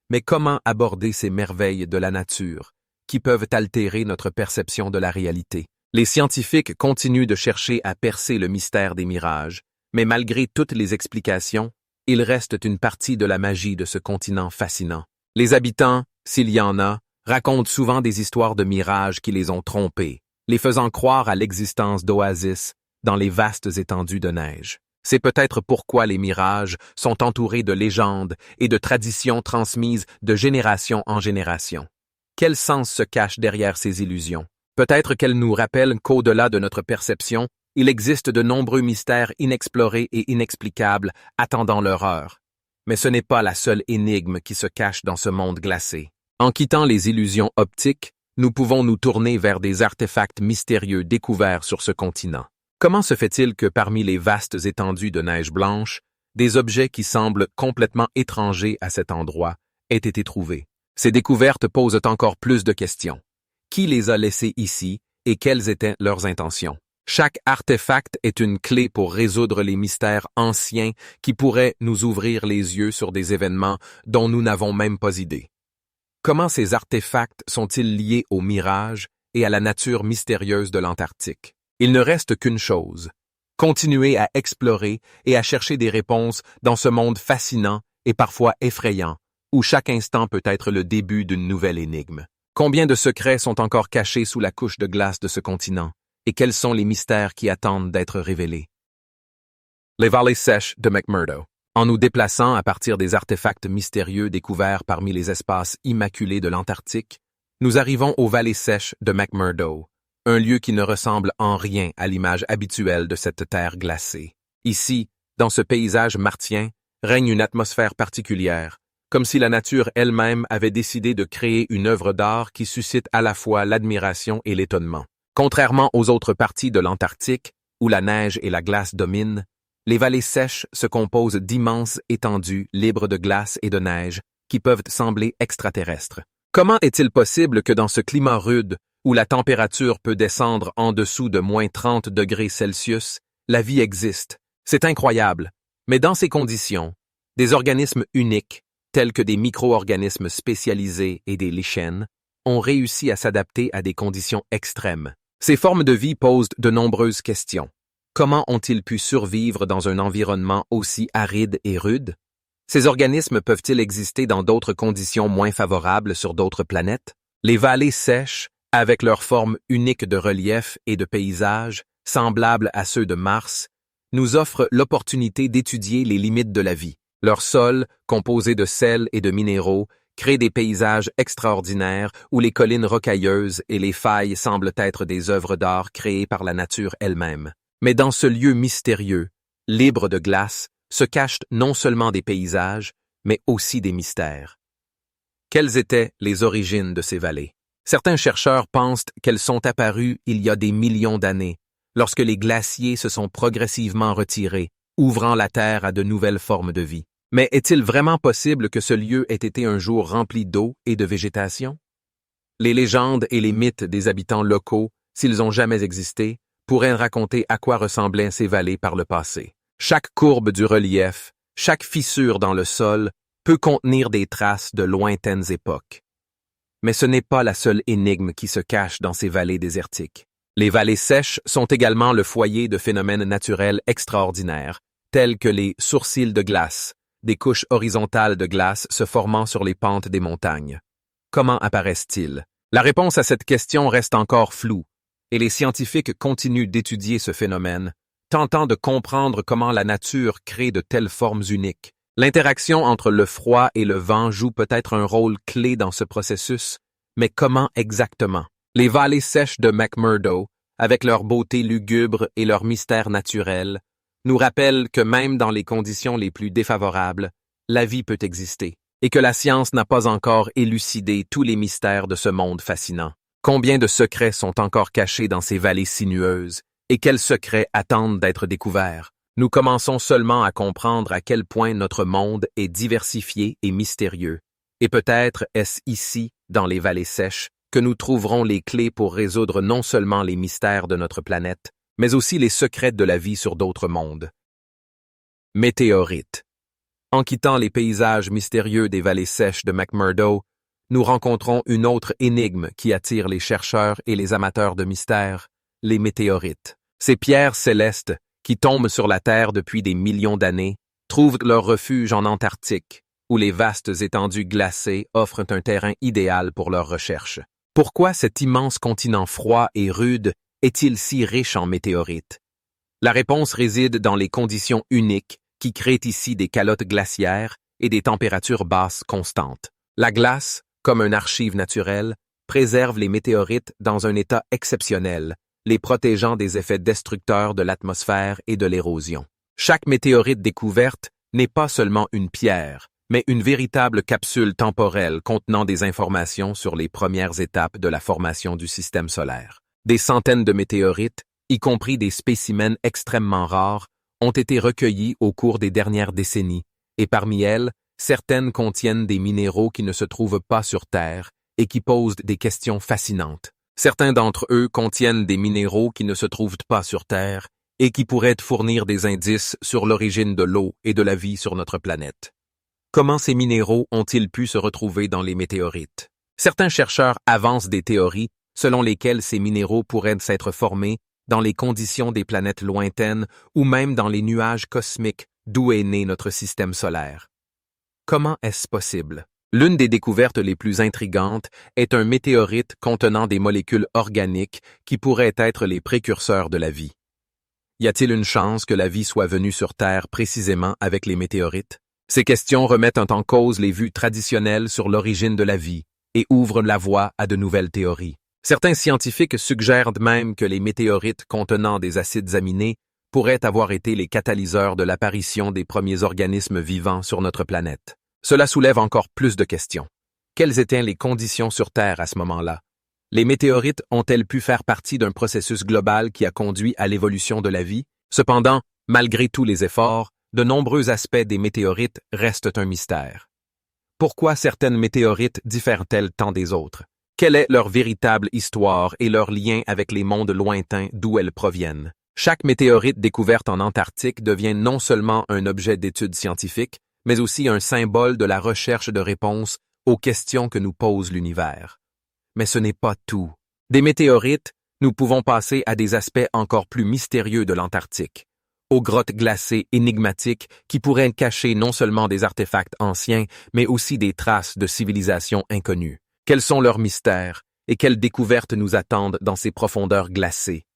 Speaker 1: Mais comment aborder ces merveilles de la nature, qui peuvent altérer notre perception de la réalité? Les scientifiques continuent de chercher à percer le mystère des mirages, mais malgré toutes les explications, il reste une partie de la magie de ce continent fascinant. Les habitants, s'il y en a, racontent souvent des histoires de mirages qui les ont trompés, les faisant croire à l'existence d'oasis dans les vastes étendues de neige. C'est peut-être pourquoi les mirages sont entourés de légendes et de traditions transmises de génération en génération. Quel sens se cache derrière ces illusions? Peut-être qu'elles nous rappellent qu'au-delà de notre perception, il existe de nombreux mystères inexplorés et inexplicables attendant leur heure. Mais ce n'est pas la seule énigme qui se cache dans ce monde glacé. En quittant les illusions optiques, nous pouvons nous tourner vers des artefacts mystérieux découverts sur ce continent. Comment se fait-il que parmi les vastes étendues de neige blanche, des objets qui semblent complètement étrangers à cet endroit aient été trouvés? Ces découvertes posent encore plus de questions. Qui les a laissés ici et quelles étaient leurs intentions? Chaque artefact est une clé pour résoudre les mystères anciens qui pourraient nous ouvrir les yeux sur des événements dont nous n'avons même pas idée. Comment ces artefacts sont-ils liés aux mirages et à la nature mystérieuse de l'Antarctique? Il ne reste qu'une chose, continuer à explorer et à chercher des réponses dans ce monde fascinant et parfois effrayant, où chaque instant peut être le début d'une nouvelle énigme. Combien de secrets sont encore cachés sous la couche de glace de ce continent, et quels sont les mystères qui attendent d'être révélés? Les vallées sèches de McMurdo. En nous déplaçant à partir des artefacts mystérieux découverts parmi les espaces immaculés de l'Antarctique, nous arrivons aux vallées sèches de McMurdo, un lieu qui ne ressemble en rien à l'image habituelle de cette terre glacée. Ici, dans ce paysage martien, règne une atmosphère particulière, comme si la nature elle-même avait décidé de créer une œuvre d'art qui suscite à la fois l'admiration et l'étonnement. Contrairement aux autres parties de l'Antarctique, où la neige et la glace dominent, les vallées sèches se composent d'immenses étendues libres de glace et de neige qui peuvent sembler extraterrestres. Comment est-il possible que dans ce climat rude, où la température peut descendre en dessous de moins 30 degrés Celsius, la vie existe? C'est incroyable. Mais dans ces conditions, des organismes uniques, tels que des micro-organismes spécialisés et des lichens, ont réussi à s'adapter à des conditions extrêmes. Ces formes de vie posent de nombreuses questions. Comment ont-ils pu survivre dans un environnement aussi aride et rude? Ces organismes peuvent-ils exister dans d'autres conditions moins favorables sur d'autres planètes? Les vallées sèches, avec leur forme unique de relief et de paysage, semblables à ceux de Mars, nous offrent l'opportunité d'étudier les limites de la vie. Leur sol, composé de sel et de minéraux, crée des paysages extraordinaires où les collines rocailleuses et les failles semblent être des œuvres d'art créées par la nature elle-même. Mais dans ce lieu mystérieux, libre de glace, se cachent non seulement des paysages, mais aussi des mystères. Quelles étaient les origines de ces vallées? Certains chercheurs pensent qu'elles sont apparues il y a des millions d'années, lorsque les glaciers se sont progressivement retirés, ouvrant la Terre à de nouvelles formes de vie. Mais est-il vraiment possible que ce lieu ait été un jour rempli d'eau et de végétation? Les légendes et les mythes des habitants locaux, s'ils ont jamais existé, pourraient raconter à quoi ressemblaient ces vallées par le passé. Chaque courbe du relief, chaque fissure dans le sol peut contenir des traces de lointaines époques. Mais ce n'est pas la seule énigme qui se cache dans ces vallées désertiques. Les vallées sèches sont également le foyer de phénomènes naturels extraordinaires, tels que les sourcils de glace, des couches horizontales de glace se formant sur les pentes des montagnes. Comment apparaissent-ils? La réponse à cette question reste encore floue, et les scientifiques continuent d'étudier ce phénomène, tentant de comprendre comment la nature crée de telles formes uniques. L'interaction entre le froid et le vent joue peut-être un rôle clé dans ce processus, mais comment exactement? Les vallées sèches de McMurdo, avec leur beauté lugubre et leur mystère naturel, nous rappellent que même dans les conditions les plus défavorables, la vie peut exister, et que la science n'a pas encore élucidé tous les mystères de ce monde fascinant. Combien de secrets sont encore cachés dans ces vallées sinueuses, et quels secrets attendent d'être découverts? Nous commençons seulement à comprendre à quel point notre monde est diversifié et mystérieux, et peut-être est-ce ici, dans les vallées sèches, que nous trouverons les clés pour résoudre non seulement les mystères de notre planète, mais aussi les secrets de la vie sur d'autres mondes. Météorites. En quittant les paysages mystérieux des vallées sèches de McMurdo, nous rencontrons une autre énigme qui attire les chercheurs et les amateurs de mystères, les météorites. Ces pierres célestes, qui tombent sur la Terre depuis des millions d'années, trouvent leur refuge en Antarctique, où les vastes étendues glacées offrent un terrain idéal pour leurs recherches. Pourquoi cet immense continent froid et rude est-il si riche en météorites? La réponse réside dans les conditions uniques qui créent ici des calottes glaciaires et des températures basses constantes. La glace, comme un archive naturelle, préserve les météorites dans un état exceptionnel, les protégeant des effets destructeurs de l'atmosphère et de l'érosion. Chaque météorite découverte n'est pas seulement une pierre, mais une véritable capsule temporelle contenant des informations sur les premières étapes de la formation du système solaire. Des centaines de météorites, y compris des spécimens extrêmement rares, ont été recueillis au cours des dernières décennies, et parmi elles, certaines contiennent des minéraux qui ne se trouvent pas sur Terre et qui posent des questions fascinantes. Certains d'entre eux contiennent des minéraux qui ne se trouvent pas sur Terre et qui pourraient fournir des indices sur l'origine de l'eau et de la vie sur notre planète. Comment ces minéraux ont-ils pu se retrouver dans les météorites? Certains chercheurs avancent des théories selon lesquelles ces minéraux pourraient s'être formés dans les conditions des planètes lointaines ou même dans les nuages cosmiques d'où est né notre système solaire. Comment est-ce possible? L'une des découvertes les plus intrigantes est un météorite contenant des molécules organiques qui pourraient être les précurseurs de la vie. Y a-t-il une chance que la vie soit venue sur Terre précisément avec les météorites? Ces questions remettent en cause les vues traditionnelles sur l'origine de la vie et ouvrent la voie à de nouvelles théories. Certains scientifiques suggèrent même que les météorites contenant des acides aminés pourraient avoir été les catalyseurs de l'apparition des premiers organismes vivants sur notre planète. Cela soulève encore plus de questions. Quelles étaient les conditions sur Terre à ce moment-là? Les météorites ont-elles pu faire partie d'un processus global qui a conduit à l'évolution de la vie? Cependant, malgré tous les efforts, de nombreux aspects des météorites restent un mystère. Pourquoi certaines météorites diffèrent-elles tant des autres? Quelle est leur véritable histoire et leur lien avec les mondes lointains d'où elles proviennent? Chaque météorite découverte en Antarctique devient non seulement un objet d'étude scientifique, mais aussi un symbole de la recherche de réponses aux questions que nous pose l'univers. Mais ce n'est pas tout. Des météorites, nous pouvons passer à des aspects encore plus mystérieux de l'Antarctique, aux grottes glacées énigmatiques qui pourraient cacher non seulement des artefacts anciens, mais aussi des traces de civilisations inconnues. Quels sont leurs mystères et quelles découvertes nous attendent dans ces profondeurs glacées?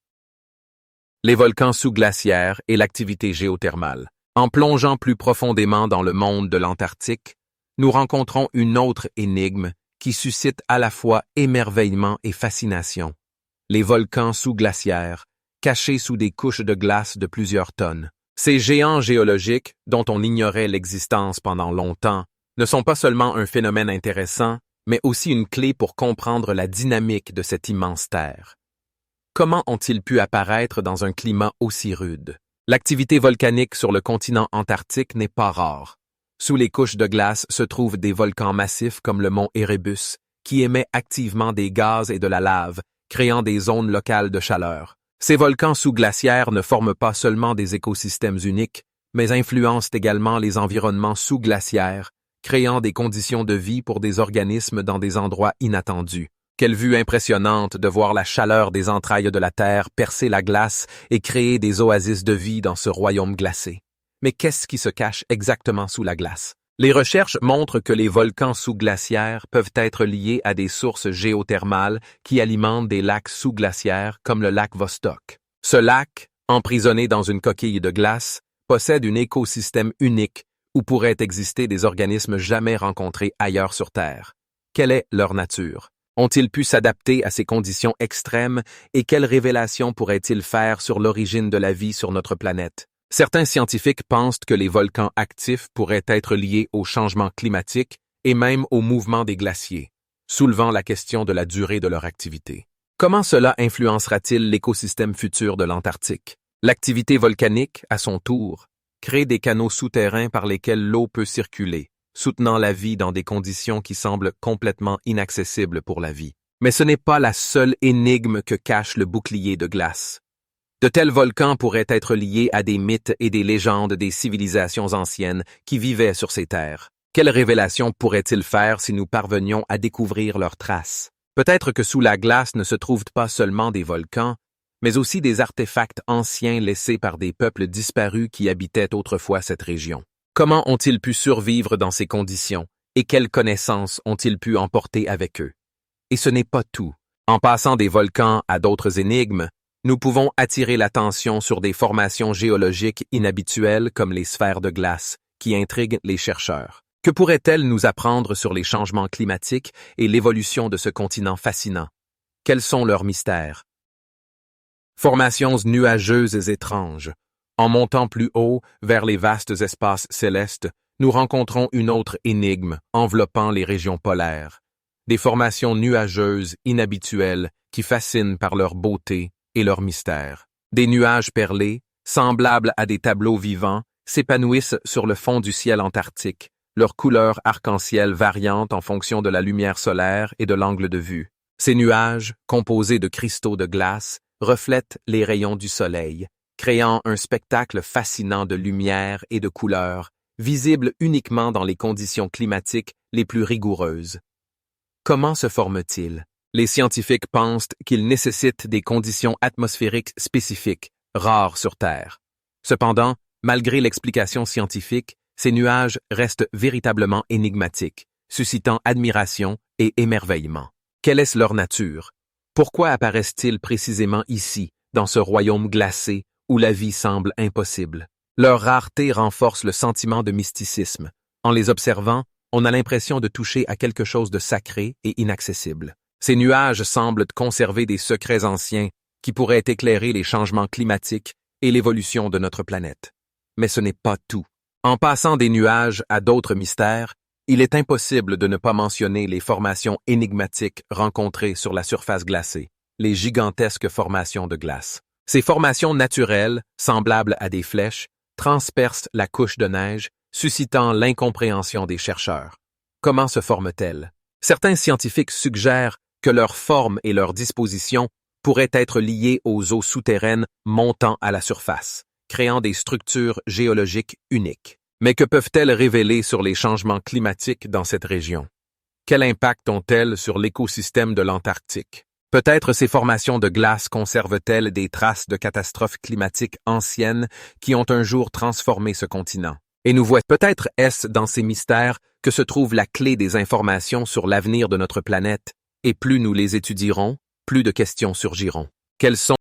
Speaker 1: Les volcans sous-glaciaires et l'activité géothermale. En plongeant plus profondément dans le monde de l'Antarctique, nous rencontrons une autre énigme qui suscite à la fois émerveillement et fascination. Les volcans sous-glaciaires, cachés sous des couches de glace de plusieurs tonnes. Ces géants géologiques, dont on ignorait l'existence pendant longtemps, ne sont pas seulement un phénomène intéressant, mais aussi une clé pour comprendre la dynamique de cette immense Terre. Comment ont-ils pu apparaître dans un climat aussi rude? L'activité volcanique sur le continent antarctique n'est pas rare. Sous les couches de glace se trouvent des volcans massifs comme le mont Erebus, qui émet activement des gaz et de la lave, créant des zones locales de chaleur. Ces volcans sous-glaciaires ne forment pas seulement des écosystèmes uniques, mais influencent également les environnements sous-glaciaires, créant des conditions de vie pour des organismes dans des endroits inattendus. Quelle vue impressionnante de voir la chaleur des entrailles de la Terre percer la glace et créer des oasis de vie dans ce royaume glacé. Mais qu'est-ce qui se cache exactement sous la glace? Les recherches montrent que les volcans sous-glaciaires peuvent être liés à des sources géothermales qui alimentent des lacs sous-glaciaires comme le lac Vostok. Ce lac, emprisonnés dans une coquille de glace, possèdent un écosystème unique où pourraient exister des organismes jamais rencontrés ailleurs sur Terre. Quelle est leur nature? Ont-ils pu s'adapter à ces conditions extrêmes et quelles révélations pourraient-ils faire sur l'origine de la vie sur notre planète? Certains scientifiques pensent que les volcans actifs pourraient être liés au changement climatique et même au mouvement des glaciers, soulevant la question de la durée de leur activité. Comment cela influencera-t-il l'écosystème futur de l'Antarctique? L'activité volcanique, à son tour, crée des canaux souterrains par lesquels l'eau peut circuler, soutenant la vie dans des conditions qui semblent complètement inaccessibles pour la vie. Mais ce n'est pas la seule énigme que cache le bouclier de glace. De tels volcans pourraient être liés à des mythes et des légendes des civilisations anciennes qui vivaient sur ces terres. Quelles révélations pourraient-ils faire si nous parvenions à découvrir leurs traces? Peut-être que sous la glace ne se trouvent pas seulement des volcans, mais aussi des artefacts anciens laissés par des peuples disparus qui habitaient autrefois cette région. Comment ont-ils pu survivre dans ces conditions et quelles connaissances ont-ils pu emporter avec eux? Et ce n'est pas tout. En passant des volcans à d'autres énigmes, nous pouvons attirer l'attention sur des formations géologiques inhabituelles comme les sphères de glace qui intriguent les chercheurs. Que pourraient-elles nous apprendre sur les changements climatiques et l'évolution de ce continent fascinant? Quels sont leurs mystères? Formations nuageuses étranges. En montant plus haut vers les vastes espaces célestes, nous rencontrons une autre énigme enveloppant les régions polaires. Des formations nuageuses inhabituelles qui fascinent par leur beauté et leur mystère. Des nuages perlés, semblables à des tableaux vivants, s'épanouissent sur le fond du ciel antarctique, leurs couleurs arc-en-ciel variantes en fonction de la lumière solaire et de l'angle de vue. Ces nuages, composés de cristaux de glace, reflètent les rayons du soleil, créant un spectacle fascinant de lumière et de couleurs, visible uniquement dans les conditions climatiques les plus rigoureuses. Comment se forment-ils? Les scientifiques pensent qu'ils nécessitent des conditions atmosphériques spécifiques, rares sur Terre. Cependant, malgré l'explication scientifique, ces nuages restent véritablement énigmatiques, suscitant admiration et émerveillement. Quelle est leur nature? Pourquoi apparaissent-ils précisément ici, dans ce royaume glacé où la vie semble impossible? Leur rareté renforce le sentiment de mysticisme. En les observant, on a l'impression de toucher à quelque chose de sacré et inaccessible. Ces nuages semblent conserver des secrets anciens qui pourraient éclairer les changements climatiques et l'évolution de notre planète. Mais ce n'est pas tout. En passant des nuages à d'autres mystères, il est impossible de ne pas mentionner les formations énigmatiques rencontrées sur la surface glacée, les gigantesques formations de glace. Ces formations naturelles, semblables à des flèches, transpercent la couche de neige, suscitant l'incompréhension des chercheurs. Comment se forment-elles? Certains scientifiques suggèrent que leur forme et leur disposition pourraient être liées aux eaux souterraines montant à la surface, créant des structures géologiques uniques. Mais que peuvent-elles révéler sur les changements climatiques dans cette région? Quel impact ont-elles sur l'écosystème de l'Antarctique? Peut-être ces formations de glace conservent-elles des traces de catastrophes climatiques anciennes qui ont un jour transformé ce continent. Et nous voyons peut-être est-ce dans ces mystères que se trouve la clé des informations sur l'avenir de notre planète, et plus nous les étudierons, plus de questions surgiront. Quels sont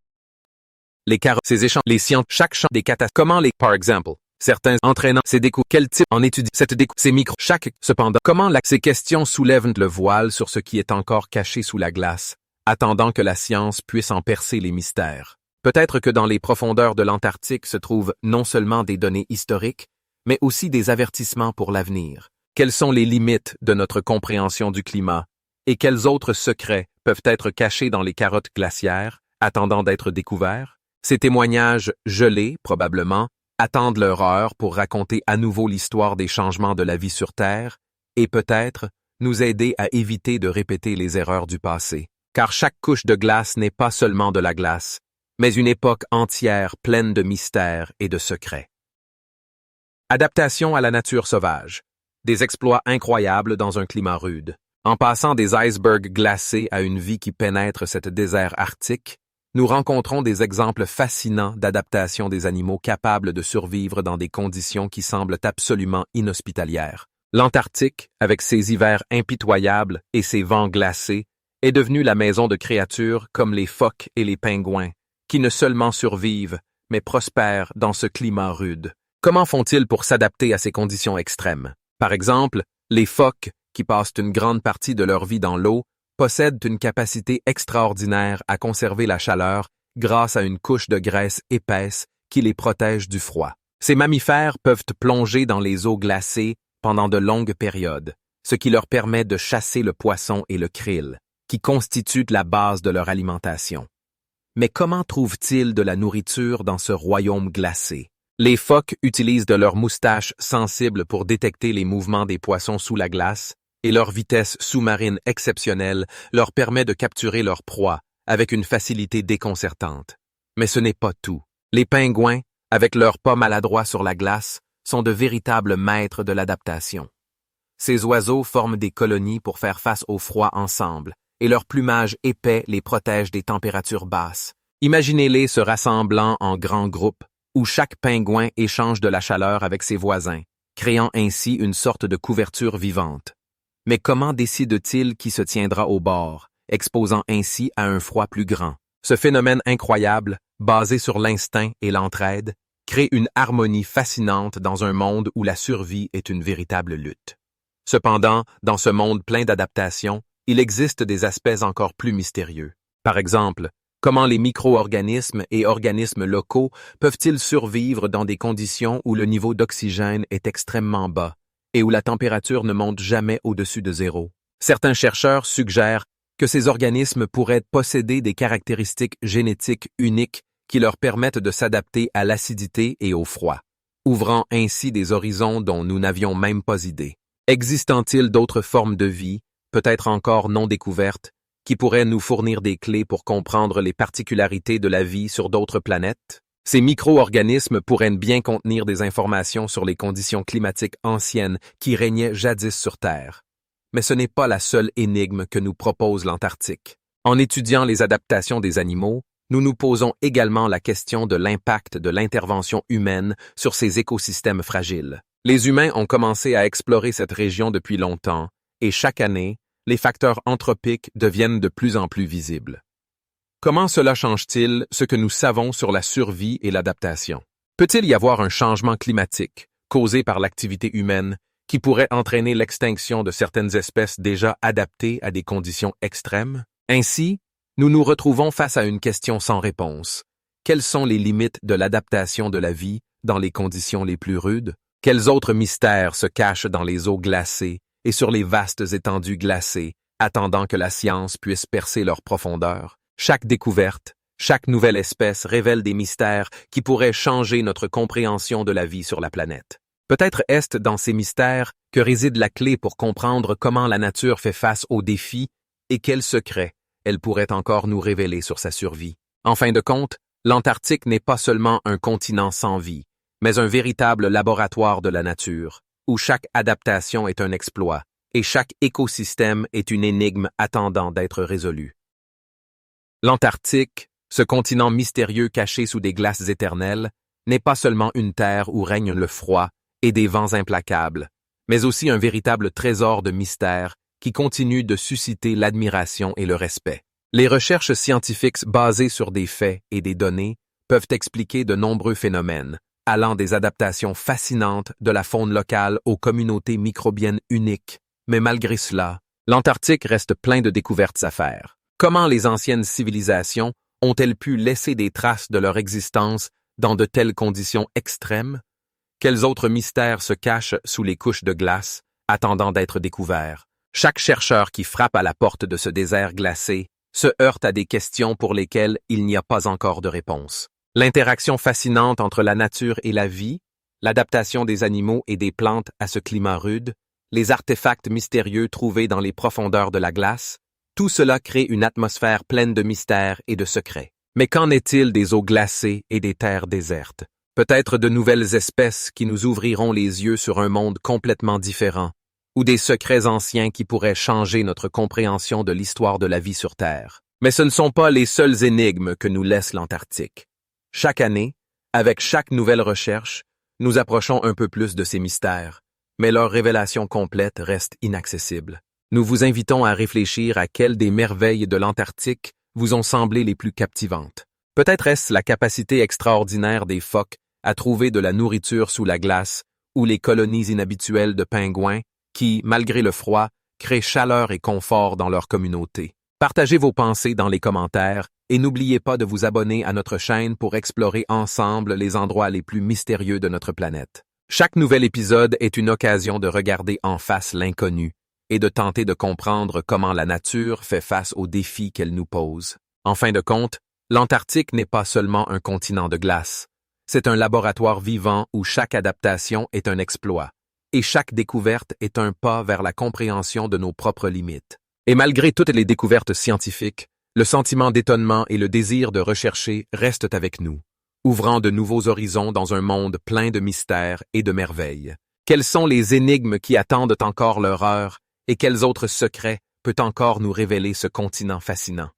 Speaker 1: les carottes, ces échanges, les sciences, chaque champ des catastrophes, comment les, par exemple, certains entraînant ces découvertes, quel type en étudie cette découverte, ces micros, chaque, cependant, comment ces questions soulèvent le voile sur ce qui est encore caché sous la glace, attendant que la science puisse en percer les mystères. Peut-être que dans les profondeurs de l'Antarctique se trouvent non seulement des données historiques, mais aussi des avertissements pour l'avenir. Quelles sont les limites de notre compréhension du climat, et quels autres secrets peuvent être cachés dans les carottes glaciaires, attendant d'être découverts? Ces témoignages gelés, probablement, attendent leur heure pour raconter à nouveau l'histoire des changements de la vie sur Terre et peut-être nous aider à éviter de répéter les erreurs du passé. Car chaque couche de glace n'est pas seulement de la glace, mais une époque entière pleine de mystères et de secrets. Adaptation à la nature sauvage. Des exploits incroyables dans un climat rude. En passant des icebergs glacés à une vie qui pénètre cet désert arctique, nous rencontrons des exemples fascinants d'adaptation des animaux capables de survivre dans des conditions qui semblent absolument inhospitalières. L'Antarctique, avec ses hivers impitoyables et ses vents glacés, est devenue la maison de créatures comme les phoques et les pingouins, qui ne seulement survivent, mais prospèrent dans ce climat rude. Comment font-ils pour s'adapter à ces conditions extrêmes? Par exemple, les phoques, qui passent une grande partie de leur vie dans l'eau, possèdent une capacité extraordinaire à conserver la chaleur grâce à une couche de graisse épaisse qui les protège du froid. Ces mammifères peuvent plonger dans les eaux glacées pendant de longues périodes, ce qui leur permet de chasser le poisson et le krill, qui constituent la base de leur alimentation. Mais comment trouvent-ils de la nourriture dans ce royaume glacé? Les phoques utilisent de leurs moustaches sensibles pour détecter les mouvements des poissons sous la glace, et leur vitesse sous-marine exceptionnelle leur permet de capturer leur proie avec une facilité déconcertante. Mais ce n'est pas tout. Les pingouins, avec leurs pas maladroits sur la glace, sont de véritables maîtres de l'adaptation. Ces oiseaux forment des colonies pour faire face au froid ensemble, et leur plumage épais les protège des températures basses. Imaginez-les se rassemblant en grands groupes, où chaque pingouin échange de la chaleur avec ses voisins, créant ainsi une sorte de couverture vivante. Mais comment décide-t-il qui se tiendra au bord, exposant ainsi à un froid plus grand? Ce phénomène incroyable, basé sur l'instinct et l'entraide, crée une harmonie fascinante dans un monde où la survie est une véritable lutte. Cependant, dans ce monde plein d'adaptations, il existe des aspects encore plus mystérieux. Par exemple, comment les micro-organismes et organismes locaux peuvent-ils survivre dans des conditions où le niveau d'oxygène est extrêmement bas et où la température ne monte jamais au-dessus de zéro? Certains chercheurs suggèrent que ces organismes pourraient posséder des caractéristiques génétiques uniques qui leur permettent de s'adapter à l'acidité et au froid, ouvrant ainsi des horizons dont nous n'avions même pas idée. Existant-il d'autres formes de vie, peut-être encore non découvertes, qui pourraient nous fournir des clés pour comprendre les particularités de la vie sur d'autres planètes? Ces micro-organismes pourraient bien contenir des informations sur les conditions climatiques anciennes qui régnaient jadis sur Terre. Mais ce n'est pas la seule énigme que nous propose l'Antarctique. En étudiant les adaptations des animaux, nous nous posons également la question de l'impact de l'intervention humaine sur ces écosystèmes fragiles. Les humains ont commencé à explorer cette région depuis longtemps, et chaque année, les facteurs anthropiques deviennent de plus en plus visibles. Comment cela change-t-il ce que nous savons sur la survie et l'adaptation? Peut-il y avoir un changement climatique, causé par l'activité humaine, qui pourrait entraîner l'extinction de certaines espèces déjà adaptées à des conditions extrêmes? Ainsi, nous nous retrouvons face à une question sans réponse. Quelles sont les limites de l'adaptation de la vie dans les conditions les plus rudes? Quels autres mystères se cachent dans les eaux glacées et sur les vastes étendues glacées, attendant que la science puisse percer leur profondeur? Chaque découverte, chaque nouvelle espèce révèle des mystères qui pourraient changer notre compréhension de la vie sur la planète. Peut-être est-ce dans ces mystères que réside la clé pour comprendre comment la nature fait face aux défis et quels secrets elle pourrait encore nous révéler sur sa survie. En fin de compte, l'Antarctique n'est pas seulement un continent sans vie, mais un véritable laboratoire de la nature, où chaque adaptation est un exploit et chaque écosystème est une énigme attendant d'être résolue. L'Antarctique, ce continent mystérieux caché sous des glaces éternelles, n'est pas seulement une terre où règne le froid et des vents implacables, mais aussi un véritable trésor de mystère qui continue de susciter l'admiration et le respect. Les recherches scientifiques basées sur des faits et des données peuvent expliquer de nombreux phénomènes, allant des adaptations fascinantes de la faune locale aux communautés microbiennes uniques. Mais malgré cela, l'Antarctique reste plein de découvertes à faire. Comment les anciennes civilisations ont-elles pu laisser des traces de leur existence dans de telles conditions extrêmes? Quels autres mystères se cachent sous les couches de glace, attendant d'être découverts? Chaque chercheur qui frappe à la porte de ce désert glacé se heurte à des questions pour lesquelles il n'y a pas encore de réponse. L'interaction fascinante entre la nature et la vie, l'adaptation des animaux et des plantes à ce climat rude, les artefacts mystérieux trouvés dans les profondeurs de la glace, tout cela crée une atmosphère pleine de mystères et de secrets. Mais qu'en est-il des eaux glacées et des terres désertes? Peut-être de nouvelles espèces qui nous ouvriront les yeux sur un monde complètement différent, ou des secrets anciens qui pourraient changer notre compréhension de l'histoire de la vie sur Terre. Mais ce ne sont pas les seules énigmes que nous laisse l'Antarctique. Chaque année, avec chaque nouvelle recherche, nous approchons un peu plus de ces mystères, mais leur révélation complète reste inaccessible. Nous vous invitons à réfléchir à quelles des merveilles de l'Antarctique vous ont semblé les plus captivantes. Peut-être est-ce la capacité extraordinaire des phoques à trouver de la nourriture sous la glace ou les colonies inhabituelles de pingouins qui, malgré le froid, créent chaleur et confort dans leur communauté. Partagez vos pensées dans les commentaires et n'oubliez pas de vous abonner à notre chaîne pour explorer ensemble les endroits les plus mystérieux de notre planète. Chaque nouvel épisode est une occasion de regarder en face l'inconnu et de tenter de comprendre comment la nature fait face aux défis qu'elle nous pose. En fin de compte, l'Antarctique n'est pas seulement un continent de glace. C'est un laboratoire vivant où chaque adaptation est un exploit, et chaque découverte est un pas vers la compréhension de nos propres limites. Et malgré toutes les découvertes scientifiques, le sentiment d'étonnement et le désir de rechercher restent avec nous, ouvrant de nouveaux horizons dans un monde plein de mystères et de merveilles. Quelles sont les énigmes qui attendent encore leur heure et quels autres secrets peut encore nous révéler ce continent fascinant?